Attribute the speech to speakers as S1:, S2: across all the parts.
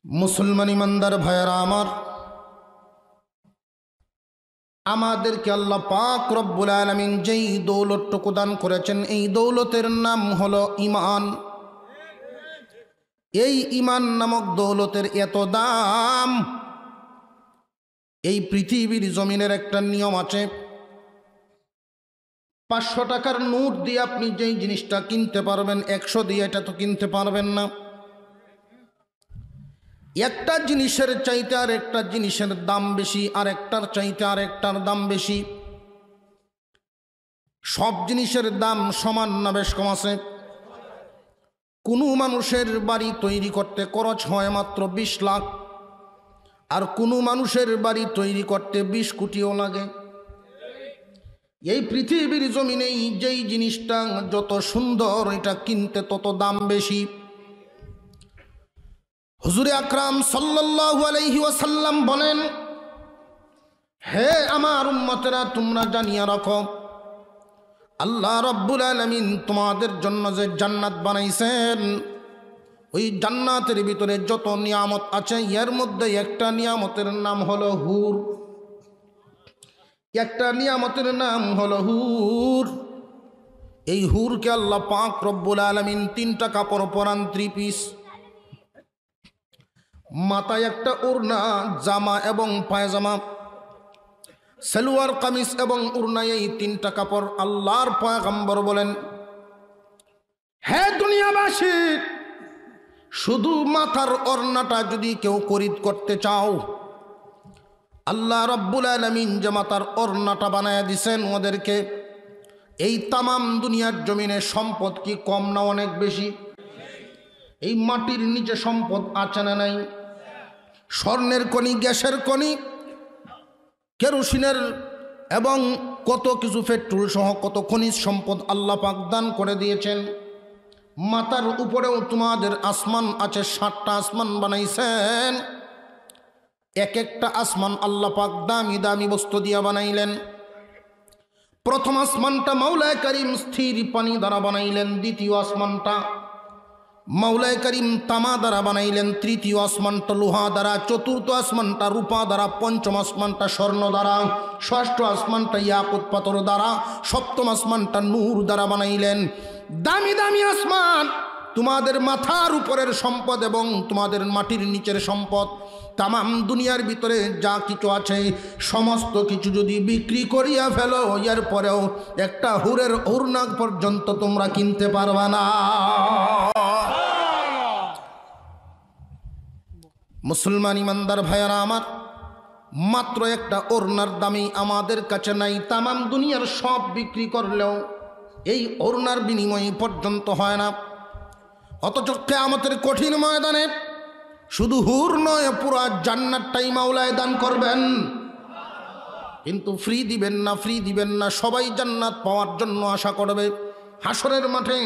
S1: মুসলমান ইমানদার ভাইয়েরা আমার, আমাদেরকে আল্লাহ পাক রব্বুল আলামিন যেই দৌলতটুকু দান করেছেন, এই দৌলতের নাম হলো ঈমান। এই ঈমান নামক দৌলতের এত দাম। এই পৃথিবীর জমিনের একটা নিয়ম আছে, 500 টাকার নোট দিয়ে আপনি যেই জিনিসটা কিনতে পারবেন, 100 দিয়ে এটা তো কিনতে পারবেন না। একটা জিনিসের চাইতে আর একটা জিনিসের দাম বেশি, আর একটার চাইতে আর একটার দাম বেশি। সব জিনিসের দাম সমান না বেশ কম আছে? কোনো মানুষের বাড়ি তৈরি করতে খরচ হয় মাত্র 20 লাখ, আর কোনো মানুষের বাড়ি তৈরি করতে 20 কোটিও লাগে। এই পৃথিবীর জমিনেই যেই জিনিসটা যত সুন্দর, এটা কিনতে তত দাম বেশি। হুজুরে আকরাম সাল্লাল্লাহু আলাইহি ওয়াসাল্লাম বলেন, হে আমার উম্মতেরা, তোমরা জানিয়া রাখো, আল্লাহ রাব্বুল আলামিন তোমাদের জন্য যে জান্নাত বানাইছেন, ওই জান্নাতের ভিতরে যত নিয়ামত আছে, এর মধ্যে একটা নিয়ামতের নাম হলো হুর। একটা নিয়ামতের নাম হলো হুর। এই হুরকে আল্লাহ পাক রব্বুল আলামিন 3টা কাপড় পরান, 3 পিস। মাথায় একটা ওড়না, জামা এবং পায়জামা, সালোয়ার কামিজ এবং ওড়না, এই 3টা কাপড়। আল্লাহর পয়গম্বর বলেন, হে দুনিয়াবাসী, শুধু মাথার ওড়নাটা যদি কেউ খরিদ করতে চাও, আল্লাহ রাব্বুল আলামিন যে মাথার ওড়নাটা বানায় দিছেন ওদেরকে, এই তামাম দুনিয়ার জমিনে সম্পদ কি কম না অনেক বেশি? এই মাটির নিচে সম্পদ আছে না নাই? স্বর্ণের খনি, গ্যাসের খনি, কেরোসিনের এবং কত কিছু, পেট্রোল সহ কত খনিজ সম্পদ আল্লাহ পাক দান করে দিয়েছেন। মাথার উপরেও তোমাদের আসমান আছে, 7টা আসমান বানাইছেন। এক একটা আসমান আল্লাহ পাক দামি দামি বস্তু দিয়া বানাইলেন। প্রথম আসমানটা মাওলায়ে কারীম স্থির পানি দ্বারা বানাইলেন, দ্বিতীয় আসমানটা মাওলায়ে কারীম তামা দ্বারা বানাইলেন, তৃতীয় আসমানটা লোহা দ্বারা, চতুর্থ আসমানটা রূপা দ্বারা, পঞ্চম আসমানটা স্বর্ণ দ্বারা, ষষ্ঠ আসমানটা ইয়াকুত পাথর দ্বারা, সপ্তম আসমানটা নূর দ্বারা বানাইলেন। দামি দামি আসমান, তোমাদের মাথার উপরের সম্পদ এবং তোমাদের মাটির নিচের সম্পদ, তামাম দুনিয়ার ভিতরে যা কিছু আছে, সমস্ত কিছু যদি বিক্রি করিয়া ফেলো, এর পরেও একটা হুরের ওড়না পর্যন্ত তোমরা কিনতে পারবা না। মুসলমান ইমানদার ভাইয়ারা আমার, মাত্র একটা ওড়নার দামি আমাদের কাছে নাই। তামাম দুনিয়ার সব বিক্রি করলেও এই ওড়নার বিনিময় পর্যন্ত হয় না। অথচ কিয়ামতের কঠিন ময়দানে শুধু হুর নয়, পুরা জান্নাতটাই মাওলায় দান করবেন। কিন্তু ফ্রি দিবেন না, ফ্রি দিবেন না। সবাই জান্নাত পাওয়ার জন্য আশা করবে। হাসরের মাঠে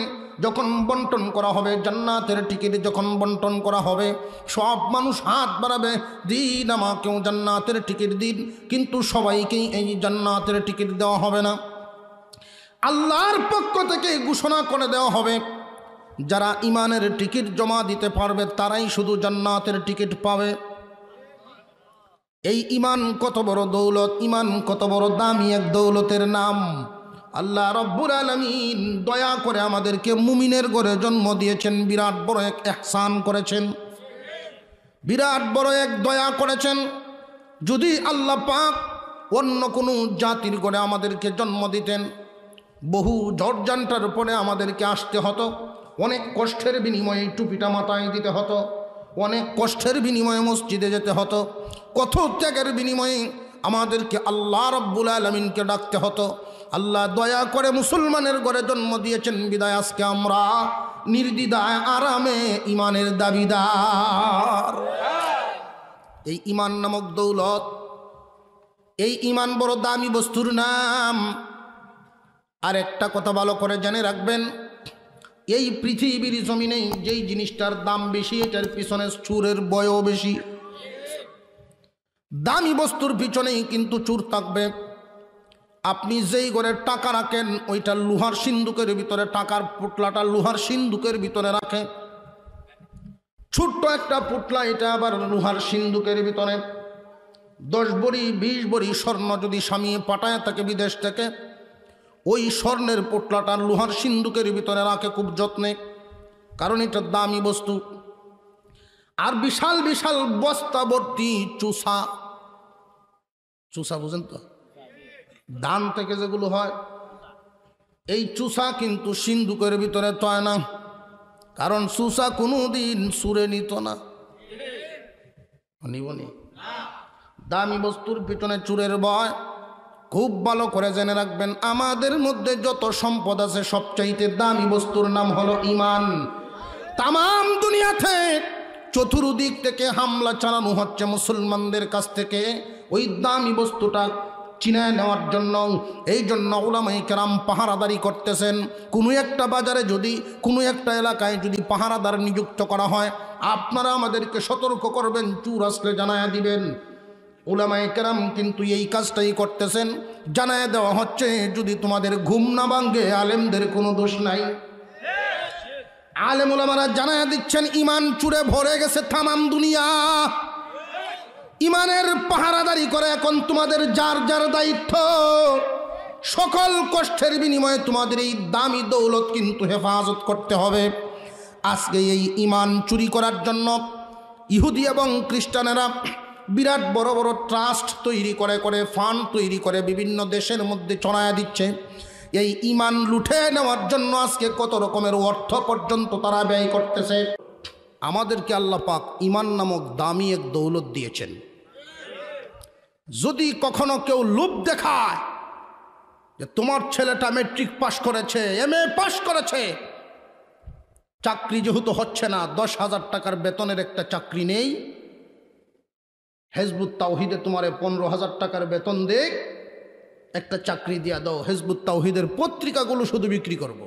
S1: যখন বন্টন করা হবে, জান্নাতের টিকিট যখন বন্টন করা হবে, সব মানুষ হাত বাড়াবে, দিন আমাকেও জান্নাতের টিকিট দিন। কিন্তু সবাইকেই এই জান্নাতের টিকিট দেওয়া হবে না। আল্লাহর পক্ষ থেকে ঘোষণা করে দেওয়া হবে, যারা ইমানের টিকিট জমা দিতে পারবে তারাই শুধু জান্নাতের টিকিট পাবে। এই ইমান কত বড় দৌলত, ইমান কত বড় দামি এক দৌলতের নাম। আল্লাহ রব্বুল আলামিন দয়া করে আমাদেরকে মুমিনের ঘরে জন্ম দিয়েছেন, বিরাট বড় এক ইহসান করেছেন, বিরাট বড় এক দয়া করেছেন। যদি আল্লাহ পাক অন্য কোনো জাতির ঘরে আমাদেরকে জন্ম দিতেন, বহু ঝড়ঝান্টার পরে আমাদেরকে আসতে হতো, অনেক কষ্টের বিনিময়ে টুপিটা মাথায় দিতে হতো, অনেক কষ্টের বিনিময়ে মসজিদে যেতে হতো, কত ত্যাগের বিনিময়ে আমাদেরকে আল্লাহ রাব্বুল আলামিনকে ডাকতে হতো। আল্লাহ দয়া করে মুসলমানের ঘরে জন্ম দিয়েছেন বিদায় আজকে আমরা নির্দ্বিধায় আরামে ইমানের দাবিদার। এই ইমান নামক দৌলত, এই ইমান বড় দামি বস্তুর নাম। আর একটা কথা ভালো করে জেনে রাখবেন, এই পৃথিবীর জমিনে যেই জিনিসটার দাম বেশি, এটার পিছনে চুরের বয়ও বেশি। দামি বস্তুর পিছনেই কিন্তু চুর থাকবে। আপনি যেই ঘরে টাকা রাখেন, ওইটা লোহার সিন্দুকের ভিতরে, টাকার পোটলাটা লোহার সিন্দুকের ভিতরে রাখে। ছোট্ট একটা পুটলা, এটা আবার লোহার সিন্দুকের ভিতরে 10 ভরি 20 ভরি স্বর্ণ যদি স্বামী পাঠায় তাকে বিদেশ থেকে, ওই স্বর্ণের পোটলাটার লোহার সিন্দুকের ভিতরে রাখে খুব যত্নে, কারণ এটা দামি বস্তু। আর বিশাল বিশাল বস্তা ভর্তি চুষা, চুষা বুঝেন তো, ধান থেকে যেগুলো হয়, এই চুষা কিন্তু সিন্দুকের ভিতরে তয় না, কারণ চুষা কোনোদিন সুরে নিত না, নিবনি। দামি বস্তুর পিছনে চুরের ভয়। খুব ভালো করে জেনে রাখবেন, আমাদের মধ্যে যত সম্পদ আছে সবচাইতে দামি বস্তুর নাম হলো ঈমান। তামাম দুনিয়াতে চতুর্দিক থেকে হামলা চালানো হচ্ছে মুসলমানদের কাছ থেকে ওই দামি বস্তুটা চিনায় নেওয়ার জন্য। এই জন্য উলামায়ে কেরাম পাহারাদারি করতেছেন। কোনো একটা বাজারে যদি, কোনো একটা এলাকায় যদি পাহারাদার নিযুক্ত করা হয়, আপনারা আমাদেরকে সতর্ক করবেন, চুর আসলে জানায়া দিবেন। উলামায়ে কেরাম কিন্তু এই কাজটাই করতেছেন, জানায়া দেওয়া হচ্ছে যদি তোমাদের ঘুম না ভাঙে আলেমদের কোনো দোষ নাই। আলেম উলামারা জানায়া দিচ্ছেন ঈমান চুরে ভরে গেছে তামাম দুনিয়া। ঈমানের পাহারাদারি করে এখন তোমাদের যার যার দায়িত্ব। সকল কষ্টের বিনিময়ে তোমাদের এই দামি দৌলত কিন্তু হেফাজত করতে হবে। আজকে এই ঈমান চুরি করার জন্য ইহুদি এবং খ্রিস্টানেরা বিরাট বড় বড় ট্রাস্ট তৈরি করে করে ফান্ড তৈরি করে বিভিন্ন দেশের মধ্যে ছড়ায়া দিচ্ছে। এই ঈমান লুঠে নেওয়ার জন্য আজকে কত রকমের অর্থ পর্যন্ত তারা ব্যয় করতেছে। আমাদেরকে আল্লাহ পাক ঈমান নামক দামি এক দৌলত দিয়েছেন। যদি কখনো কেউ লোভ দেখায় যে তোমার ছেলেটা মেট্রিক পাস করেছে, MA পাস করেছে, চাকরি যেহেতু হচ্ছে না, 10,000 টাকার বেতনের একটা চাকরি নেই, হিজবুত তাওহীদে তোমারে 15,000 টাকার বেতন দেখ, একটা চাকরি দিয়া দাও, হিজবুত তাওহীদের পত্রিকাগুলো শুধু বিক্রি করব।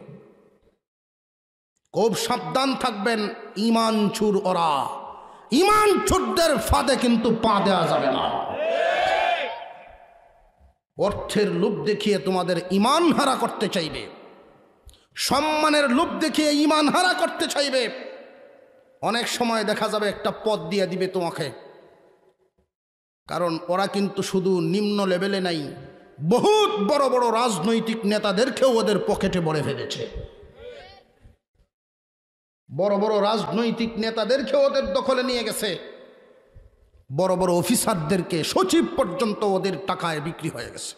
S1: খুব সাবধান থাকবেন, ঈমান চুর ওরা। ঈমান চোরদের ফাঁদে কিন্তু পা দেওয়া যাবে না। অর্থের লোভ দেখিয়ে তোমাদের ঈমান হারা করতে চাইবে, সম্মানের লোভ দেখিয়ে ঈমান হারা করতে চাইবে। অনেক সময় দেখা যাবে একটা পদ দিয়ে দিবে তোমাকে, কারণ ওরা কিন্তু শুধু নিম্ন লেভেলে নাই, বহুত বড় বড় রাজনৈতিক নেতাদেরকেও ওদের পকেটে ভরে ফেলেছে। বড় বড় রাজনৈতিক নেতাদেরকে ওদের দখলে নিয়ে গেছে, বড় বড় অফিসারদেরকে, সচিব পর্যন্ত ওদের টাকায় বিক্রি হয়ে গেছে।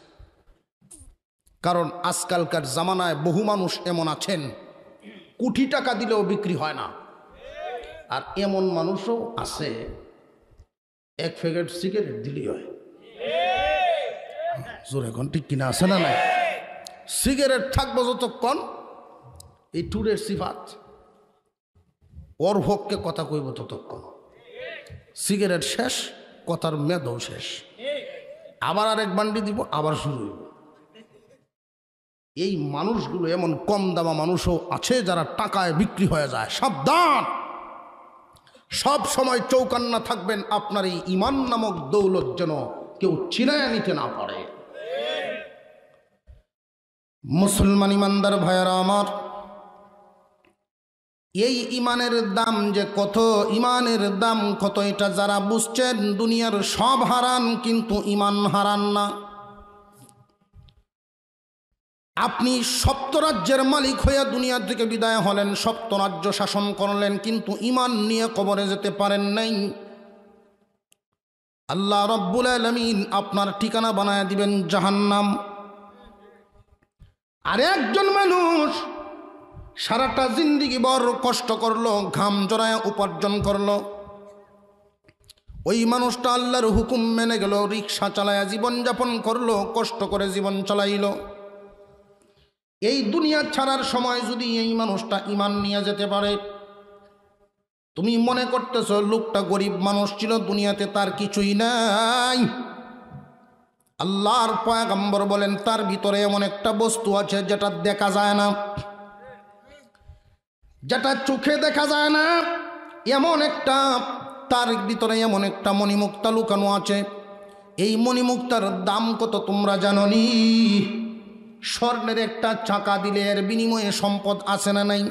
S1: কারণ আজকালকার জামানায় বহু মানুষ এমন আছেন কোটি টাকা দিলেও বিক্রি হয় না, আর এমন মানুষও আছে এক প্যাকেট সিগারেট দিলেই হয়। জোরে এখন ঠিক কিনা আছে না? নাই, সিগারেট থাকবো যতক্ষণ, এই টুরের সিফাত, ওর ভোগকে কথা কইব ততক্ষণ। সিগারেট শেষ, কথার মেয়াদও শেষ, আবার আরেক বান্ডি দিব, আবার শুরু হইব। এই মানুষগুলো, এমন কম দামা মানুষও আছে যারা টাকায় বিক্রি হয়ে যায়। সাবধান, সব সময় চৌকান্না থাকবেন, আপনার এই ঈমান নামক দৌলত যেন কেউ চিনায় নিতে না পারে। মুসলমান ইমানদার ভাইয়েরা আমার, এই ঈমানের দাম যে কত, ঈমানের দাম কত, এটা যারা বুঝছেন দুনিয়ার সব হারান, কিন্তু ঈমান হারান না। আপনি সপ্তরাজ্যের মালিক হইয়া দুনিয়া থেকে বিদায় হলেন, সপ্তরাজ্য শাসন করলেন, কিন্তু ঈমান নিয়ে কবরে যেতে পারেন নাই। আল্লাহ রব্বুল আলামিন আপনার ঠিকানা বানায় দিবেন জাহান্নাম। আর একজন মানুষ সারাটা জিন্দিগি বড় কষ্ট করলো, ঘাম জড়ায় উপার্জন করলো, ওই মানুষটা আল্লাহর হুকুম মেনে গেল, রিক্সা চালায়া জীবনযাপন করলো, কষ্ট করে জীবন চালাইল। এই দুনিয়া ছাড়ার সময় যদি এই মানুষটা ঈমান নিয়ে যেতে পারে, তুমি মনে করতেছ লোকটা গরিব মানুষ ছিল, দুনিয়াতে তার কিছুই নাই। আল্লাহর পয়গম্বর বলেন তার ভিতরে এমন একটা বস্তু আছে যেটা দেখা যায় না, যেটা চোখে দেখা যায় না, এমন একটা, তার ভিতরে এমন একটা মণিমুক্তা লুকানো আছে। এই মণিমুক্তার দাম কত তোমরা জানো নি? স্বর্ণের একটা চাকা দিলে এর বিনিময়ে সম্পদ আছে না নাই?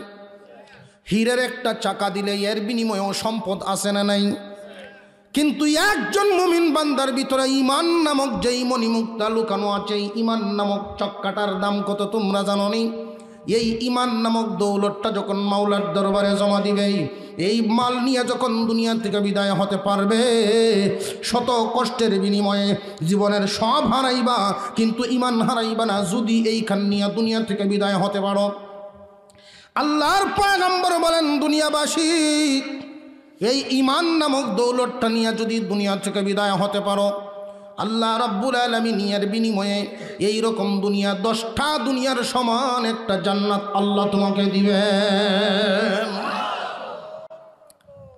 S1: হীরের একটা চাকা দিলে এর বিনিময়েও সম্পদ আছে না নাই? কিন্তু একজন মুমিন বান্দার ভিতরে ঈমান নামক যেই মণিমুক্তা লুকানো আছে, এই ঈমান নামক চক্কাটার দাম কত তোমরা জানো নি? এই ঈমান নামক দৌলতটা যখন মাওলার দরবারে জমা দিবে, এই মাল নিয়ে যখন দুনিয়া থেকে বিদায় হতে পারবে, শত কষ্টের বিনিময়ে জীবনের সব হারাইবা, কিন্তু ঈমান হারাইবা না যদি এইখান নিয়ে দুনিয়া থেকে বিদায় হতে পারো। আল্লাহর পয়গম্বর বলেন, দুনিয়াবাসী এই ঈমান নামক দৌলতটা নিয়ে যদি দুনিয়া থেকে বিদায় হতে পারো, আল্লাহ রাব্বুল আলামিন এর বিনিময়ে এই রকম দুনিয়া 10টা দুনিয়ার সমান একটা জান্নাত আল্লাহ তোমাকে দিবেন।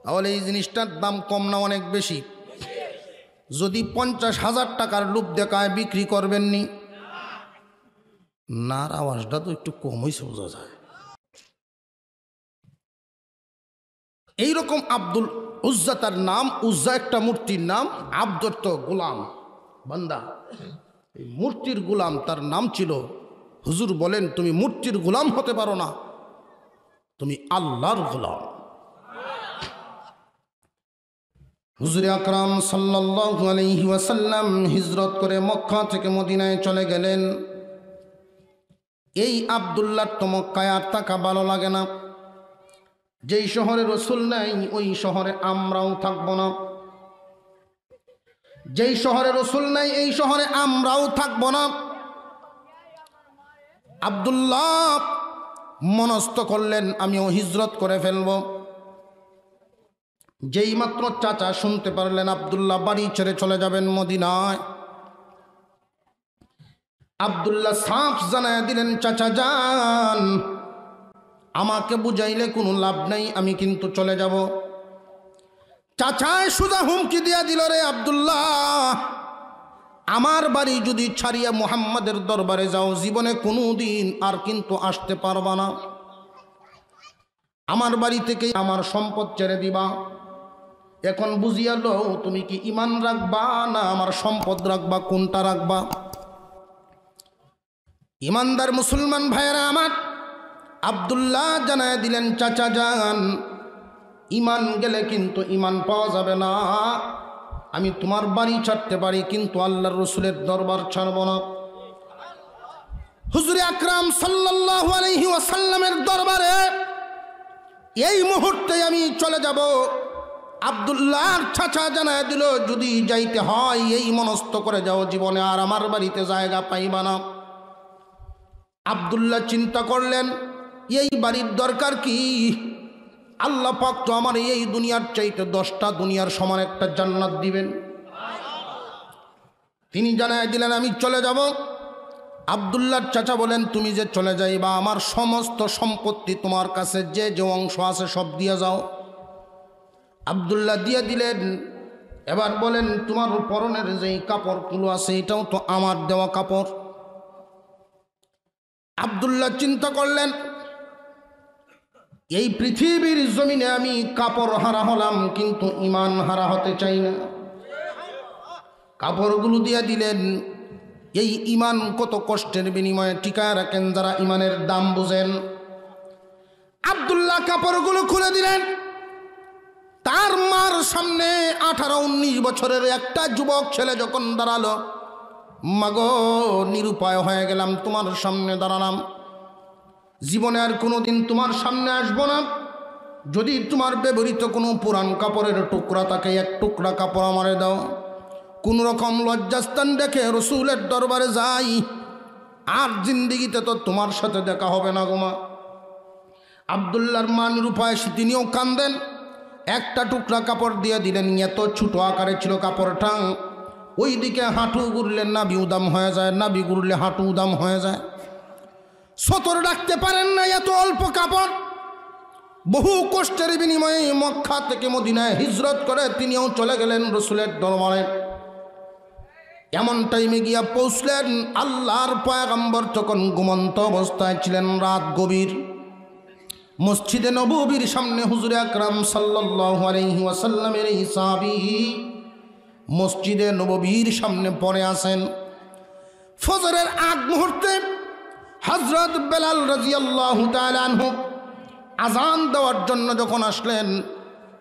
S1: তাহলে এই জিনিসটার দাম কম না অনেক বেশি? যদি 50,000 টাকার লোভ দেখায় বিক্রি করবেন নি? না, আওয়াজটা তো একটু কম হয়েছে, বোঝা যায়। এইরকম আব্দুল উজ্জা তার নাম, উজ্জা একটা মূর্তির নাম, আব্দুর তো গোলাম বান্দা, এই মূর্তির গোলাম তার নাম ছিল। হুজুর বলেন, তুমি মূর্তির গোলাম হতে পারো না, তুমি আল্লাহর গোলাম। হুজুর আকরাম সাল্লাল্লাহু আলাইহি ওয়াসাল্লাম হিজরত করে মক্কা থেকে মদিনায় চলে গেলেন। এই আব্দুল্লাহর তো মক্কায় আর থাকা ভালো লাগে না। যেই শহরে রসুল নাই ওই শহরে আমরাও থাকবো না। যেই শহরে রসুল নাই এই শহরে আমরাও থাকবো না। আব্দুল্লাহ মনস্থ করলেন, আমিও হিজরত করে ফেলব। যেই মাত্র চাচা শুনতে পারলেন আব্দুল্লাহ বাড়ি ছেড়ে চলে যাবেন মদিনায়, আব্দুল্লাহ সাফ জানায় দিলেন, চাচা যান, আমাকে বুঝাইলে কোনো লাভ নাই, আমি কিন্তু চলে যাব। চাচায় সুজা হুমকি দিয়া দিল, রে আব্দুল্লাহ, আমার বাড়ি যদি ছাড়িয়া মুহাম্মাদের দরবারে যাও, জীবনে কোনো দিন আর কিন্তু আসতে পারবা না। আমার বাড়ি থেকে আমার সম্পদ ছেড়ে দিবা। এখন বুঝিয়া লো, তুমি কি ঈমান রাখবা না আমার সম্পদ রাখবা, কোনটা রাখবা? ঈমানদার মুসলমান ভাইয়েরা আমার, আব্দুল্লাহ জানায় দিলেন, চাচা যান, ঈমান গেলে কিন্তু ঈমান পাওয়া যাবে না। আমি তোমার বাড়ি ছাড়তে পারি, কিন্তু আল্লাহর রসুলের দরবার ছাড়ব না। হুজুর আকরাম সাল্লাল্লাহু আলাইহি ওয়াসাল্লামের দরবারে এই মুহূর্তে আমি চলে যাব। আব্দুল্লাহর চাচা জানায় দিল, যদি যাইতে হয় এই মনস্থ করে যাও, জীবনে আর আমার বাড়িতে জায়গা পাইবা না। আব্দুল্লাহ চিন্তা করলেন, এই বাড়ির দরকার কি? আল্লাহ পাক তো আমার এই দুনিয়ার চাইতে 10টা দুনিয়ার সমান একটা জান্নাত দিবেন। তিনি জানায় দিলেন, আমি চলে যাব। আব্দুল্লাহর চাচা বলেন, তুমি যে চলে যাইবা, আমার সমস্ত সম্পত্তি তোমার কাছে যে যে অংশ আছে সব দিয়ে যাও। আব্দুল্লাহ দিয়ে দিলেন। এবার বলেন, তোমার পরনের যেই কাপড়গুলো আছে এটাও তো আমার দেওয়া কাপড়। আব্দুল্লাহ চিন্তা করলেন, এই পৃথিবীর জমিনে আমি কাপড় হারা হলাম, কিন্তু ঈমান হারা হতে চাই না। কাপড়গুলো দিয়ে দিলেন। এই ঈমান কত কষ্টের বিনিময়ে টিকায় রাখেন যারা ঈমানের দাম বুঝেন। আব্দুল্লাহ কাপড়গুলো খুলে দিলেন। তার মার সামনে 18-19 বছরের একটা যুবক ছেলে যখন দাঁড়ালো, মাগো নিরুপায় হয়ে গেলাম, তোমার সামনে দাঁড়ালাম, জীবনে আর কোনোদিন তোমার সামনে আসবো না। যদি তোমার ব্যবহৃত কোনো পুরান কাপড়ের টুকরা থাকে, এক টুকরা কাপড় আমারে দাও। কোন রকম লজ্জাস্থান দেখে রসুলের দরবারে যাই, আর জিন্দিগিতে তো তোমার সাথে দেখা হবে না গোমা। আব্দুল্লাহর মা নিরুপায়, তিনিও কান্দেন। একটা টুকরা কাপড় দিয়ে দিলেন। এত ছোট আকারে ছিল কাপড়টা, ওই দিকে হাঁটু গুড়লে নাভি উদাম হয়ে যায়, নাভি গুড়লে হাঁটু উদাম হয়ে যায়। সতর রাখতে পারেন না, এত অল্প কাপড়। বহু কষ্টের বিনিময়ে মক্কা থেকে মদিনায় হিজরত করে তিনিও চলে গেলেন রসুলের দরবারে। এমন টাইমে গিয়া পৌঁছলেন, আল্লাহর পয়গম্বর তখন ঘুমন্ত অবস্থায় ছিলেন, রাত গভীর। মসজিদে নববীর সামনে হুজুর আকরাম সাল্লাল্লাহু আলাইহি ওয়াসাল্লামের এই সাহাবী মসজিদে নববীর সামনে পড়ে আছেন। ফজরের আগ মুহূর্তে হযরত বেলাল রাদিয়াল্লাহু তাআলা আনহু আজান দেওয়ার জন্য যখন আসলেন,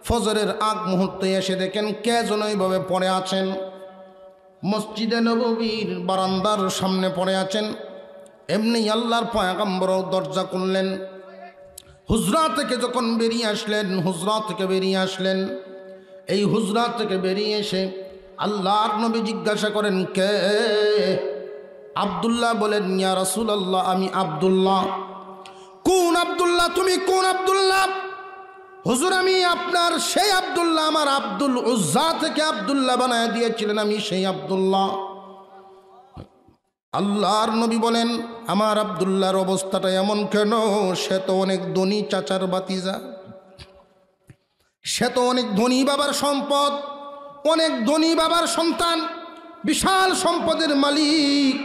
S1: ফজরের আগ মুহূর্তে এসে দেখেন কে যেন এইভাবে পড়ে আছেন, মসজিদে নববীর বারান্দার সামনে পড়ে আছেন। এমনি আল্লাহর পয়গম্বর দরজা খুললেন, হুজরা থেকে যখন বেরিয়ে আসলেন, এই হুজরা থেকে বেরিয়ে এসে আল্লাহর নবী জিজ্ঞাসা করেন, কে? আব্দুল্লাহ বলেন, ইয়া রাসূলুল্লাহ, আমি আব্দুল্লাহ। কোন আব্দুল্লাহ? তুমি কোন আব্দুল্লাহ? হুজুর, আমি আপনার সেই আব্দুল্লাহ, আমার আব্দুল উজ্জা থেকে আব্দুল্লাহ বানায় দিয়েছিলেন, আমি সেই আব্দুল্লাহ। আল্লাহর নবী বলেন, আমার আব্দুল্লাহর অবস্থাটা এমন কেন? সে তো অনেক ধনী চাচার বাতিজা, সে তো অনেক ধনী বাবার সম্পদ, অনেক ধনী বাবার সন্তান, বিশাল সম্পদের মালিক।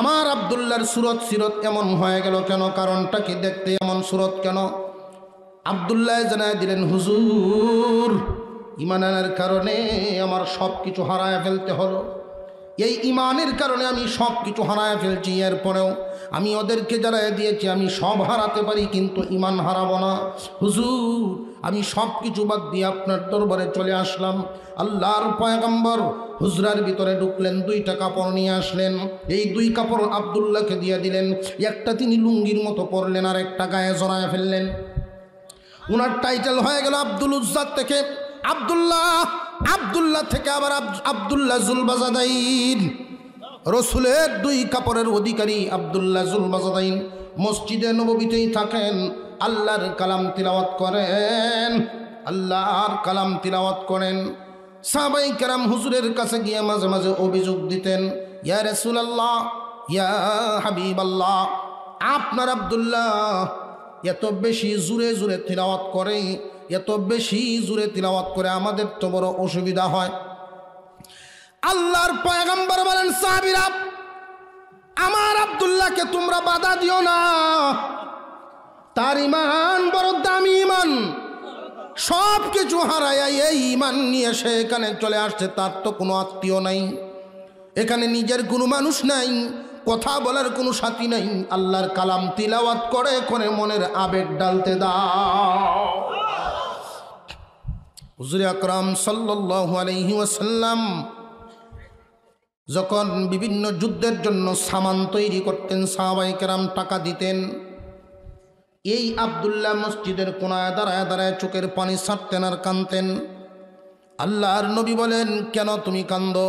S1: আমার আব্দুল্লাহর সুরত সিরত এমন হয়ে গেল কেন? কারণটা কি? দেখতে এমন সুরত কেন? আব্দুল্লাহ জানায় দিলেন, হুজুর, ঈমান আনার কারণে আমার সব কিছু হারায় ফেলতে হলো। এই ঈমানের কারণে আমি সব কিছু হারায় ফেলছি। এরপরেও আমি ওদেরকে জানায় দিয়েছি আমি সব হারাতে পারি, কিন্তু ঈমান হারাবো না। হুজুর, আমি সব কিছু বাদ দিয়ে আপনার দরবারে চলে আসলাম। আল্লাহর পয়গম্বর হুজরার ভিতরে ঢুকলেন, 2টা কাপড় নিয়ে আসলেন। এই 2 কাপড় আব্দুল্লাহকে দিয়ে দিলেন। একটা তিনি লুঙ্গির মতো পরলেন, আর একটা গায়ে জড়ায় ফেললেন। উনার টাইটেল হয়ে গেল আব্দুল উজ্জাত থেকে আব্দুল্লাহ থেকে আবার আব্দুল্লাহ জুলবাজাদাইন। রসুলের 2 কাপড়ের অধিকারী আব্দুল্লাহ জুলবাজাদাইন মসজিদে নববীতেই থাকেন, আল্লাহর কালাম তিলাওয়াত করেন। সাহাবায়ে কেরাম হুজুরের কাছে গিয়ে মাঝে মাঝে অভিযোগ দিতেন, ইয়া রাসূলুল্লাহ, ইয়া হাবিবাল্লাহ, আপনার আব্দুল্লাহ এত বেশি জোরে তিলাওয়াত করে, আমাদের তো বড় অসুবিধা হয়। আল্লাহর পয়গম্বর বলেন, সাহাবীরা, আমার আব্দুল্লাহকে তোমরা বাধা দিও না, তার ঈমান বড় দামি ঈমান। সব কিছু হারায়া এই ঈমান নিয়ে সে এখানে চলে আসছে। তার তো কোনো আত্মীয় নাই, এখানে নিজের কোনো মানুষ নাই, কথা বলার কোনো সাথী নাই। আল্লাহর কালাম তিলাওয়াত করে করে মনের আবেগ ডালতে দাও। হুজুর আকরাম সাল্লাল্লাহু আলাইহি ওয়াসাল্লাম যখন বিভিন্ন যুদ্ধের জন্য সামান তৈরি করতেন, সাহাবায়ে কেরাম টাকা দিতেন। এই আব্দুল্লাহ মসজিদের কোনায় দাঁড়ায় দাঁড়ায় চোখের পানি ছাড়তেন আর কাঁদতেন। আল্লাহর নবী বলেন, কেন তুমি কান্দো?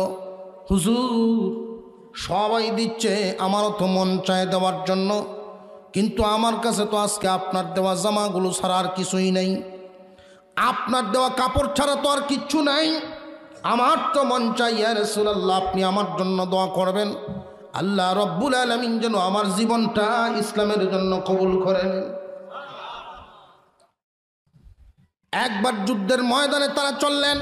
S1: হুজুর, সবাই দিচ্ছে, আমারও তো মন চায় দেওয়ার জন্য, কিন্তু আমার কাছে তো আজকে আপনার দেওয়া জামাগুলো ছাড়া আর কিছুই নেই, আপনার দেওয়া কাপড় ছাড়া তো আর কিচ্ছু নাই। আমার তো মন চাই, ইয়া রাসূলুল্লাহ, আপনি আমার জন্য দোয়া করবেন, আল্লাহ রব্বুল আলামিন যেন আমার জীবনটা ইসলামের জন্য কবুল করেন। একবার যুদ্ধের ময়দানে তারা চললেন,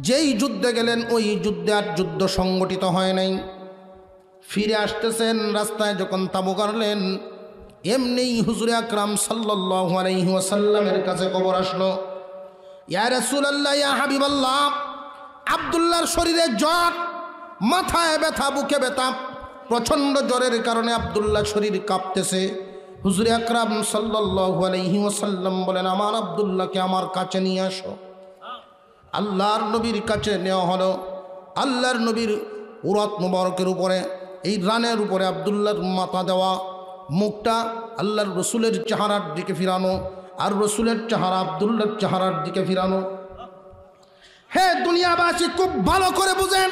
S1: যেই যুদ্ধে গেলেন ওই যুদ্ধে আর যুদ্ধ সংগঠিত হয় নাই। ফিরে আসতেছেন, রাস্তায় যখন তাবু গাড়লেন, এমনি হুজুর আকরাম সাল্লাল্লাহু আলাইহি ওয়াসাল্লামের কাছে খবর আসলো, ইয়া রাসূলুল্লাহ, ইয়া হাবিবাল্লাহ, আব্দুল্লাহর শরীরে জ্বর, মাথায় ব্যথা, বুকে ব্যথা, প্রচণ্ড জ্বরের কারণে আব্দুল্লাহ শরীর কাঁপতেছে। হুজুর আকরাম সাল্লাল্লাহু আলাইহি ওয়াসাল্লাম বলেন, আমার আব্দুল্লাহকে আমার কাছে নিয়ে আসো। আল্লাহর নবীর কাছে নেওয়া হলো। আল্লাহর নবীর উরত মুবারকের উপরে, এই রানের উপরে আব্দুল্লাহর মাথা দেওয়া, মুখটা আল্লাহর রসুলের চেহারার দিকে ফিরানো, আর রসুলের চেহারা আব্দুল্লাহর চেহারার দিকে ফিরানো। হে দুনিয়াবাসী, খুব ভালো করে বুঝেন,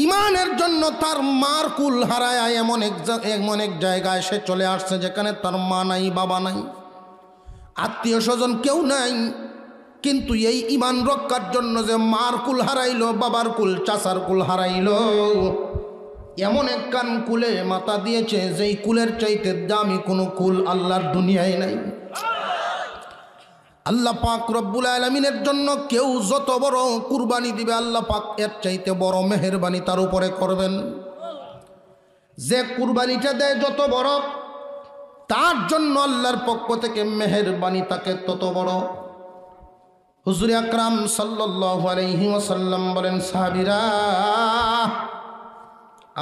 S1: ইমানের জন্য তার মার কুল হারায় এমন এক জায়গায় সে চলে আসছে যেখানে তার মা নাই, বাবা নাই, আত্মীয় স্বজন কেউ নাই। কিন্তু এই ইমান রক্ষার জন্য যে মার কুল হারাইল, বাবার কুল, চাচার কুল হারাইল, এমন এক কান কুলে মাথা দিয়েছে যেই কুলের চাইতে দামি কোনো কুল আল্লাহর দুনিয়ায় নাই। আল্লাহ পাক রব্বুল আলামিনের জন্য কেউ যত বড় কুরবানি দিবে, আল্লাহ পাক এর চাইতে বড় মেহেরবানি তার উপরে করবেন। যে কুরবানিটা দেয় যত বড়, তার জন্য আল্লাহর পক্ষ থেকে মেহেরবানি তাকে তত বড়। হুজুর আকরাম সাল্লাল্লাহু আলাইহি ওয়াসাল্লাম বলেন, সাহাবীরা,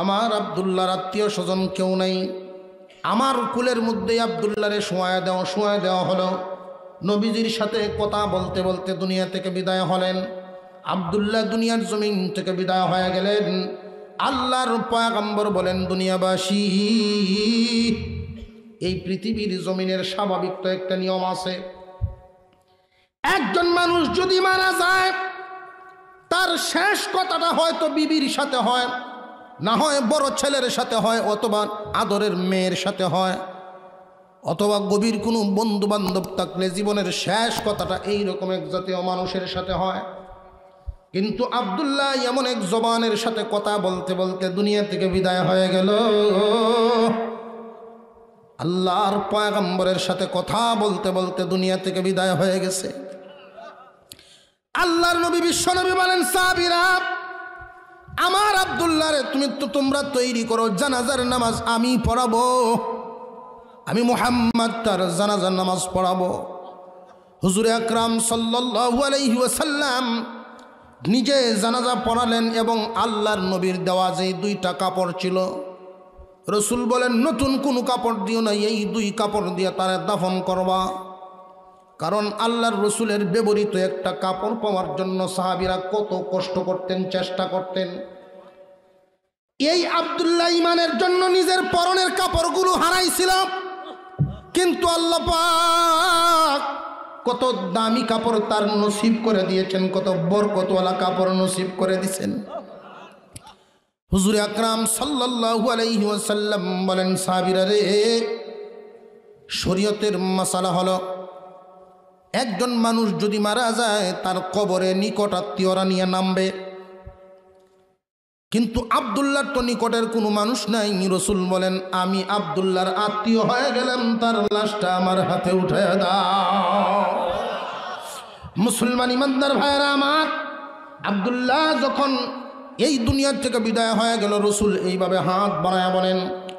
S1: আমার আব্দুল্লাহর আত্মীয় স্বজন কেউ নাই, আমার কুলের মধ্যে আব্দুল্লাহরে শোয়া দেওয়া হলো। নবীজির সাথে কথা বলতে বলতে দুনিয়া থেকে বিদায় হলেন। আব্দুল্লাহ দুনিয়ার জমিন থেকে বিদায় হয়ে গেলেন। আল্লাহর পয়গম্বর বলেন, দুনিয়াবাসী, এই পৃথিবীর জমিনের স্বাভাবিক তো একটা নিয়ম আছে, একজন মানুষ যদি মারা যায় তার শেষ কথাটা হয়তো বিবির সাথে হয়, না হয় বড় ছেলের সাথে হয়, অথবা আদরের মেয়ের সাথে হয়, অথবা গভীর কোনো বন্ধু বান্ধব থাকলে জীবনের শেষ কথাটা এইরকম এক জাতীয় মানুষের সাথে হয়। কিন্তু আব্দুল্লাহ এমন এক জবানের সাথে কথা বলতে বলতে দুনিয়া থেকে বিদায় হয়ে গেল। আল্লাহর পয়গম্বরের সাথে কথা বলতে বলতে দুনিয়া থেকে বিদায় হয়ে গেছে। আল্লাহর নবী বিশ্বনবী বলেন, সাহাবীরা, আমার আব্দুল্লাহরে তোমরা তৈরি করো, জানাজার নামাজ আমি পড়াবো, আমি মুহাম্মদ তার জানাজার নামাজ পড়াবো। হুজুর আকরাম সাল্লাল্লাহু আলাইহি ওয়াসাল্লাম নিজে জানাজা পড়ালেন এবং আল্লাহর নবীর দেওয়া যে 2টা কাপড় ছিল, রসুল বলেন, নতুন কোনো কাপড় দিও না, এই 2 কাপড় দিয়ে তারে দাফন করবা। কারণ আল্লাহর রসুলের ব্যবহৃত একটা কাপড় পাওয়ার জন্য সাহাবীরা কত কষ্ট করতেন, চেষ্টা করতেন। এই আব্দুল্লাহ ইমানের জন্য নিজের পরনের কাপড়গুলো হারাইছিল, কিন্তু আল্লাহ পাক কত দামি কাপড় তার নসিব করে দিয়েছেন, কত বরকতওয়ালা কাপড় নসিব করে দিয়েছেন। হুজুর আকরাম সাল্লাল্লাহু আলাইহি ওয়াসাল্লাম বলেন, সাহাবীরা রে, শরীয়তের মাসালা হলো, একজন মানুষ যদি মারা যায় তার কবরে নিকট আত্মীয়রা নিয়ে নামবে, কিন্তু আব্দুল্লাহর তো নিকটের কোনো মানুষ নাই। রসুল বলেন, আমি আব্দুল্লাহর আত্মীয় হয়ে গেলাম, তার লাশটা আমার হাতে উঠে দাও। মুসলমান ইমানদার ভাইরা আমার, আব্দুল্লাহ যখন এই দুনিয়ার থেকে বিদায় হয়ে গেল, রসুল এইভাবে হাত বাড়ায় বলেন,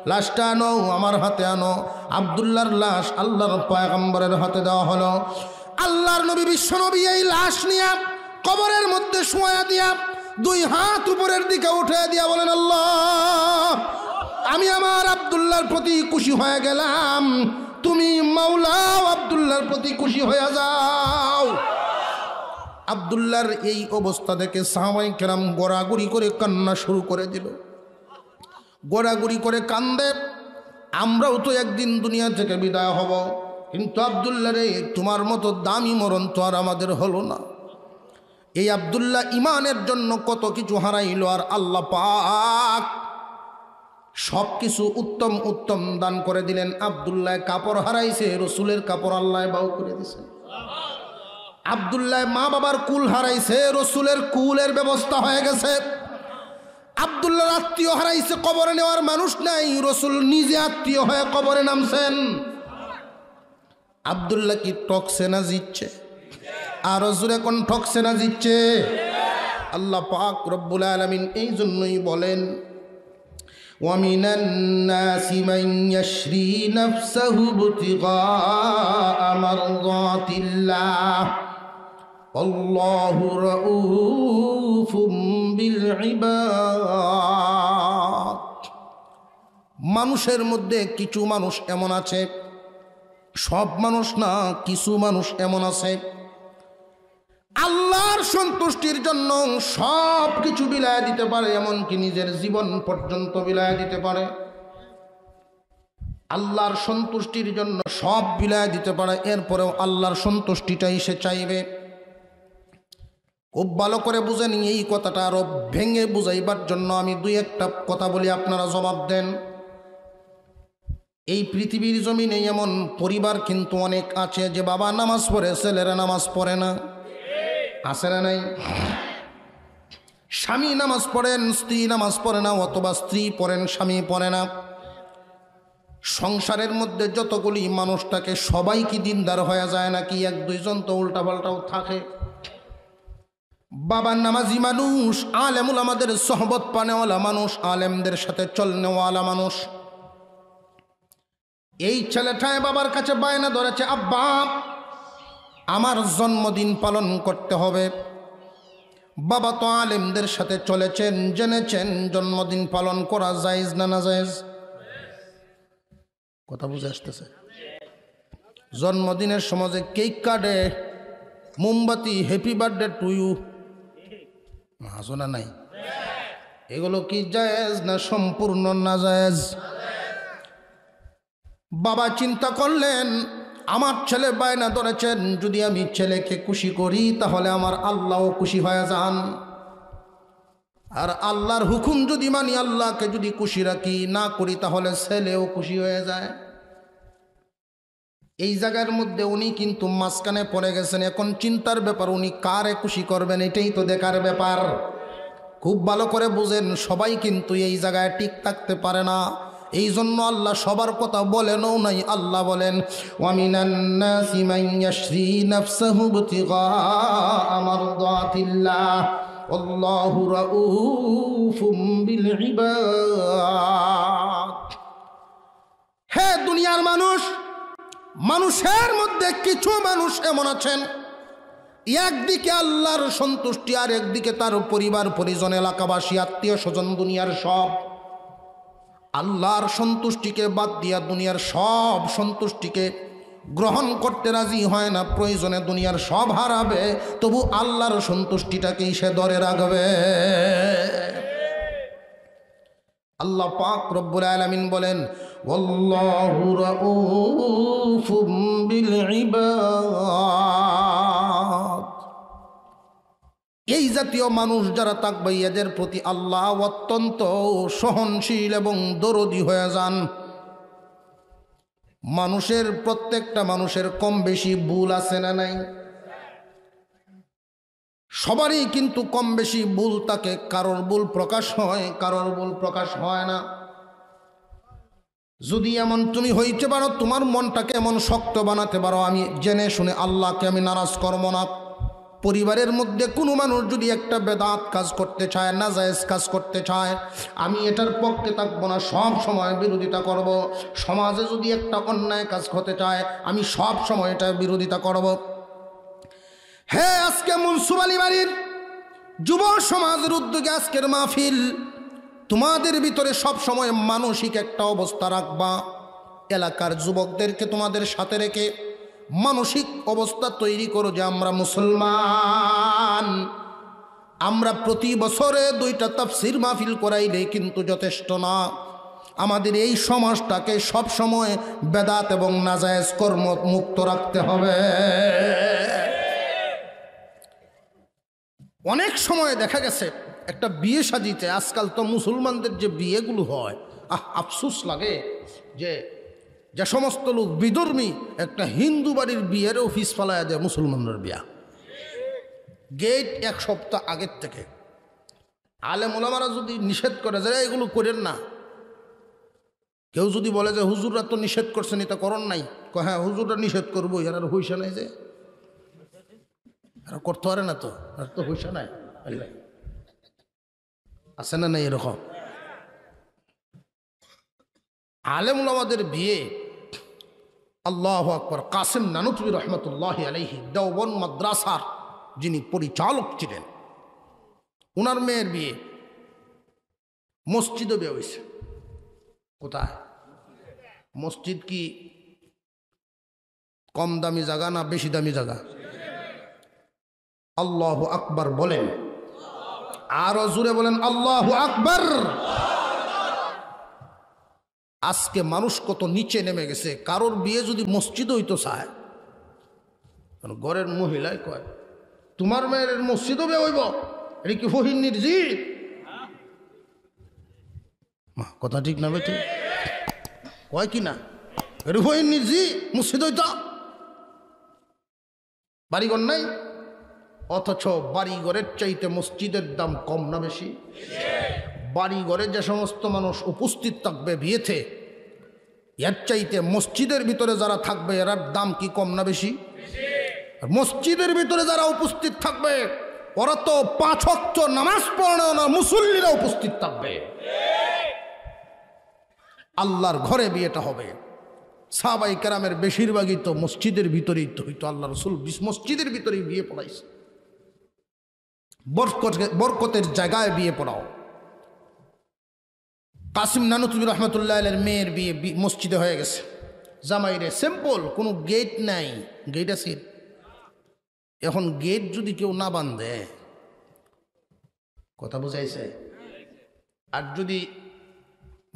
S1: লাশটা আনো, আমার হাতে আনো। আব্দুল্লাহর লাশ আল্লাহর পয়গম্বরের হাতে দেওয়া হলো। আল্লাহর নবী বিশ্বনবী এই লাশ নিয়ে কবরের মধ্যে শোয়া দিয়া 2 হাত উপরের দিকে উঠে দিয়া বলেন, আল্লাহ, আমি আমার আব্দুল্লাহর প্রতি খুশি হয়ে গেলাম, তুমি মাওলাও আব্দুল্লাহর প্রতি খুশি হয়ে যাও। আব্দুল্লাহর এই অবস্থা দেখে সাহাবায়ে কেরাম গোড়াগুড়ি করে কান্না শুরু করে দিল। গোড়াগুড়ি করে কান্দে, আমরাও তো একদিন দুনিয়া থেকে বিদায় হব, কিন্তু আব্দুল্লাহ রে, তোমার মতো দামি মরণ তো আর আমাদের হলো না। এই আব্দুল্লাহ ইমানের জন্য কত কিছু হারাইল, আর আল্লাহ পাক সব কিছু উত্তম উত্তম দান করে দিলেন। আব্দুল্লাহ কাপড় হারাইছে, রসুলের কাপড় আল্লাহ বাউ করে দিয়েছেন। আব্দুল্লাহ মা বাবার কুল হারাইছে, রসুলের কুলের ব্যবস্থা হয়ে গেছে। আব্দুল্লাহর আত্মীয় হারাইছে, কবরে নেওয়ার মানুষ নাই, রসুল নিজে আত্মীয় হয়ে কবরে নামছেন। আব্দুল্লাহ কি ঠকছে না জিতছে? আর জোরে কোন ঠকছে না জিতছে? আল্লাহ পাক রব্বুল আলামিন এই জন্যই বলেন, وَمِنَ النَّاسِ مَن يَشْرِي نَفْسَهُ ابْتِغَاءَ مَرْضَاتِ اللَّهِ وَاللَّهُ رَءُوفٌ بِالْعِبَادِ। মানুষের মধ্যে কিছু মানুষ এমন আছে, সব মানুষ না, কিছু মানুষ এমন আছে আল্লাহর সন্তুষ্টির জন্য সব কিছু বিলায় দিতে পারে, এমনকি নিজের জীবন পর্যন্ত বিলায় দিতে পারে। আল্লাহর সন্তুষ্টির জন্য সব বিলায় দিতে পারে, এরপরেও আল্লাহর সন্তুষ্টিটাই সে চাইবে। খুব ভালো করে বুঝেন, এই কথাটা আরো ভেঙে বুঝাইবার জন্য আমি 2-1টা কথা বলি, আপনারা জবাব দেন। এই পৃথিবীর জমিনে এমন পরিবার কিন্তু অনেক আছে যে বাবা নামাজ পড়ে, ছেলেরা নামাজ পড়ে না, আছে না নাই? স্বামী নামাজ পড়েন, স্ত্রী নামাজ পড়ে না, অথবা স্ত্রী পড়েন, স্বামী পড়ে না। সংসারের মধ্যে যতগুলি মানুষ থাকে সবাই কি দিনদার হয়ে যায় নাকি? 1-2 জন তো উল্টাপাল্টাও থাকে। বাবা নামাজি মানুষ, আলেমুল আমাদের সোহবত পানেওয়ালা মানুষ, আলেমদের সাথে চলনেওয়ালা মানুষ। এই ছেলেটায় বাবার কাছে বায়না ধরেছে, আব্বা আমার জন্মদিন পালন করতে হবে। বাবা তো আলেমদের সাথে চলেছেন, জেনেছেন জন্মদিন পালন করা জায়েজ না না জায়েজ? কথা বুঝে আসতেছে? জন্মদিনের সমাজে কেক কাটে, মোমবাতি, হ্যাপি বার্থডে টু ইউ, হাসনা নাই? এগুলো কি জায়েজ না সম্পূর্ণ নাজায়েজ? বাবা চিন্তা করলেন, আমার ছেলে বায়না ধরেছেন, যদি আমি ছেলেকে খুশি করি তাহলে আমার আল্লাহও খুশি হয়ে যান। আর আল্লাহর হুকুম যদি মানি, আল্লাহকে যদি খুশি রাখি, না করি তাহলে ছেলেও খুশি হয়ে যায়। এই জায়গার মধ্যে উনি কিন্তু মাঝখানে পড়ে গেছেন। এখন চিন্তার ব্যাপার, উনি কারে খুশি করবেন এটাই তো দেখার ব্যাপার। খুব ভালো করে বুঝেন, সবাই কিন্তু এই জায়গায় ঠিক থাকতে পারে না। এই জন্য আল্লাহ সবার কথা বলেনও নাই। আল্লাহ বলেন, ওয়ামিনান নাসি মান ইয়াশরি নাফসাহু ইবতিগাআ মারদাতিল্লাহ আল্লাহু রাউফুম বিল ইবাদ। হে দুনিয়ার মানুষ, মানুষের মধ্যে কিছু মানুষ এমন আছেন, একদিকে আল্লাহর সন্তুষ্টি আর একদিকে তার পরিবার পরিজন, এলাকাবাসী, আত্মীয় স্বজন, দুনিয়ার সব। আল্লাহর সন্তুষ্টিকে বাদ দিয়া দুনিয়ার সব সন্তুষ্টিকে গ্রহণ করতে রাজি হয় না। প্রয়োজনে দুনিয়ার সব হারাবে, তবু আল্লাহর সন্তুষ্টিটাকেই সে ধরে রাখবে। আল্লাহ পাক রব্বুল আলামিন বলেন, ওয়াল্লাহু রাউফুম বিল ইবাদ। এই জাতীয় মানুষ যারা থাকবে, এদের প্রতি আল্লাহ অত্যন্ত সহনশীল এবং দরদি হয়ে যান। মানুষের, প্রত্যেকটা মানুষের কম বেশি ভুল আছে না নাই? সবারই কিন্তু কম বেশি ভুল থাকে। কারোর ভুল প্রকাশ হয়, কারোর ভুল প্রকাশ হয় না। যদি এমন তুমি হইতে পারো, তোমার মনটাকে এমন শক্ত বানাতে পারো, আমি জেনে শুনে আল্লাহকে আমি নারাজ করব না। পরিবারের মধ্যে কোনো মানুষ যদি একটা বেদাত কাজ করতে চায়, নাজায়েজ কাজ করতে চায়, আমি এটার পক্ষে থাকবো না, সব সময় বিরোধিতা করব। সমাজে যদি একটা অন্যায় কাজ হতে চায়, আমি সব সময় এটা বিরোধিতা করব। হে আজকে মনসুর আলী বাড়ির যুব সমাজের উদ্যোগে আজকের মাহফিল, তোমাদের ভিতরে সব সময় মানসিক একটা অবস্থা রাখবা। এলাকার যুবকদেরকে তোমাদের সাথে রেখে মানসিক অবস্থা তৈরি করো যে আমরা মুসলমান। আমরা প্রতি বছরে 2টা তাফসীর মাহফিল করাইলে কিন্তু যথেষ্ট না। আমাদের এই সমাজটাকে সব সময় বেদাত এবং নাজায়েজ কর্ম মুক্ত রাখতে হবে। অনেক সময় দেখা গেছে একটা বিয়ে শাদিতে, আজকাল তো মুসলমানদের যে বিয়েগুলো হয়, আফসোস লাগে যে যে সমস্ত লোক বিধর্মী, একটা হিন্দু বাড়ির বিয়েরও ফিস ফালায় দেয় মুসলমানদের বিয়া। গেট 1 সপ্তাহ আগের থেকে আলেম ওলামারা যদি নিষেধ করে যে এগুলো করেন না, কেউ যদি বলে যে হুজুররা তো নিষেধ করছেন, এটা করন নাই, হ্যাঁ হুজুররা নিষেধ করবো, এরা হইসা নাই, যে এরা করতে পারে না, তো আর তো হইসা নাই, আছে না নাই? এরকম আলেম ওলামাদের বিয়ে, আল্লাহু আকবার। কাসিম নানুতুবি রহমতুল্লাহি আলাইহি দেওবন্দ মাদ্রাসার যিনি পরিচালক ছিলেন, ওনার মেয়ের বিয়ে মসজিদে বিয়ে হয়েছে। কোথায়? মসজিদ কি কম দামি জায়গা না বেশি দামি জায়গা? আল্লাহু আকবার বলেন, আরো জোরে বলেন আল্লাহু আকবার। আজকে মানুষ কত নিচে নেমে গেছে। কারোর বিয়ে যদি মসজিদ হইতো চায়, ঘরের মহিলায় কয় তোমার মেয়ের মসজিদও বিয়ে হইব, এটা কি ফহির নির্জিত? কথা ঠিক না বেটি? কয় কি না, এটা ফহির নির্জিত, মসজিদ হইত, বাড়িঘর নাই। অথচ বাড়িঘরের চাইতে মসজিদের দাম কম না বেশি? বাড়িঘরে যে সমস্ত মানুষ উপস্থিত থাকবে বিয়েতে, এর চাইতে মসজিদের ভিতরে যারা থাকবে এর দাম কি কম না বেশি? মসজিদের ভিতরে যারা উপস্থিত থাকবে ওরা তো 5 ওয়াক্ত নামাজ পড়ে না, মুসল্লিরা উপস্থিত থাকবে। আল্লাহর ঘরে বিয়েটা হবে। সাহাবায়ে কেরামের বেশিরভাগই তো মসজিদের ভিতরেই তো হইতো। আল্লাহ রাসূল মসজিদের ভিতরেই বিয়ে পড়াইছে। বরকতের জায়গায় বিয়ে পড়াও। কাসিম নানুতুবি রহমতুল্লাহ আলাইহির মেয়ের বিয়ে মসজিদে হয়ে গেছে। জামাইরে সিম্পল, কোনো গেট নাই, গেট আছে? এখন গেট যদি কেউ না বাঁধে, কথা বুঝাইছে? আর যদি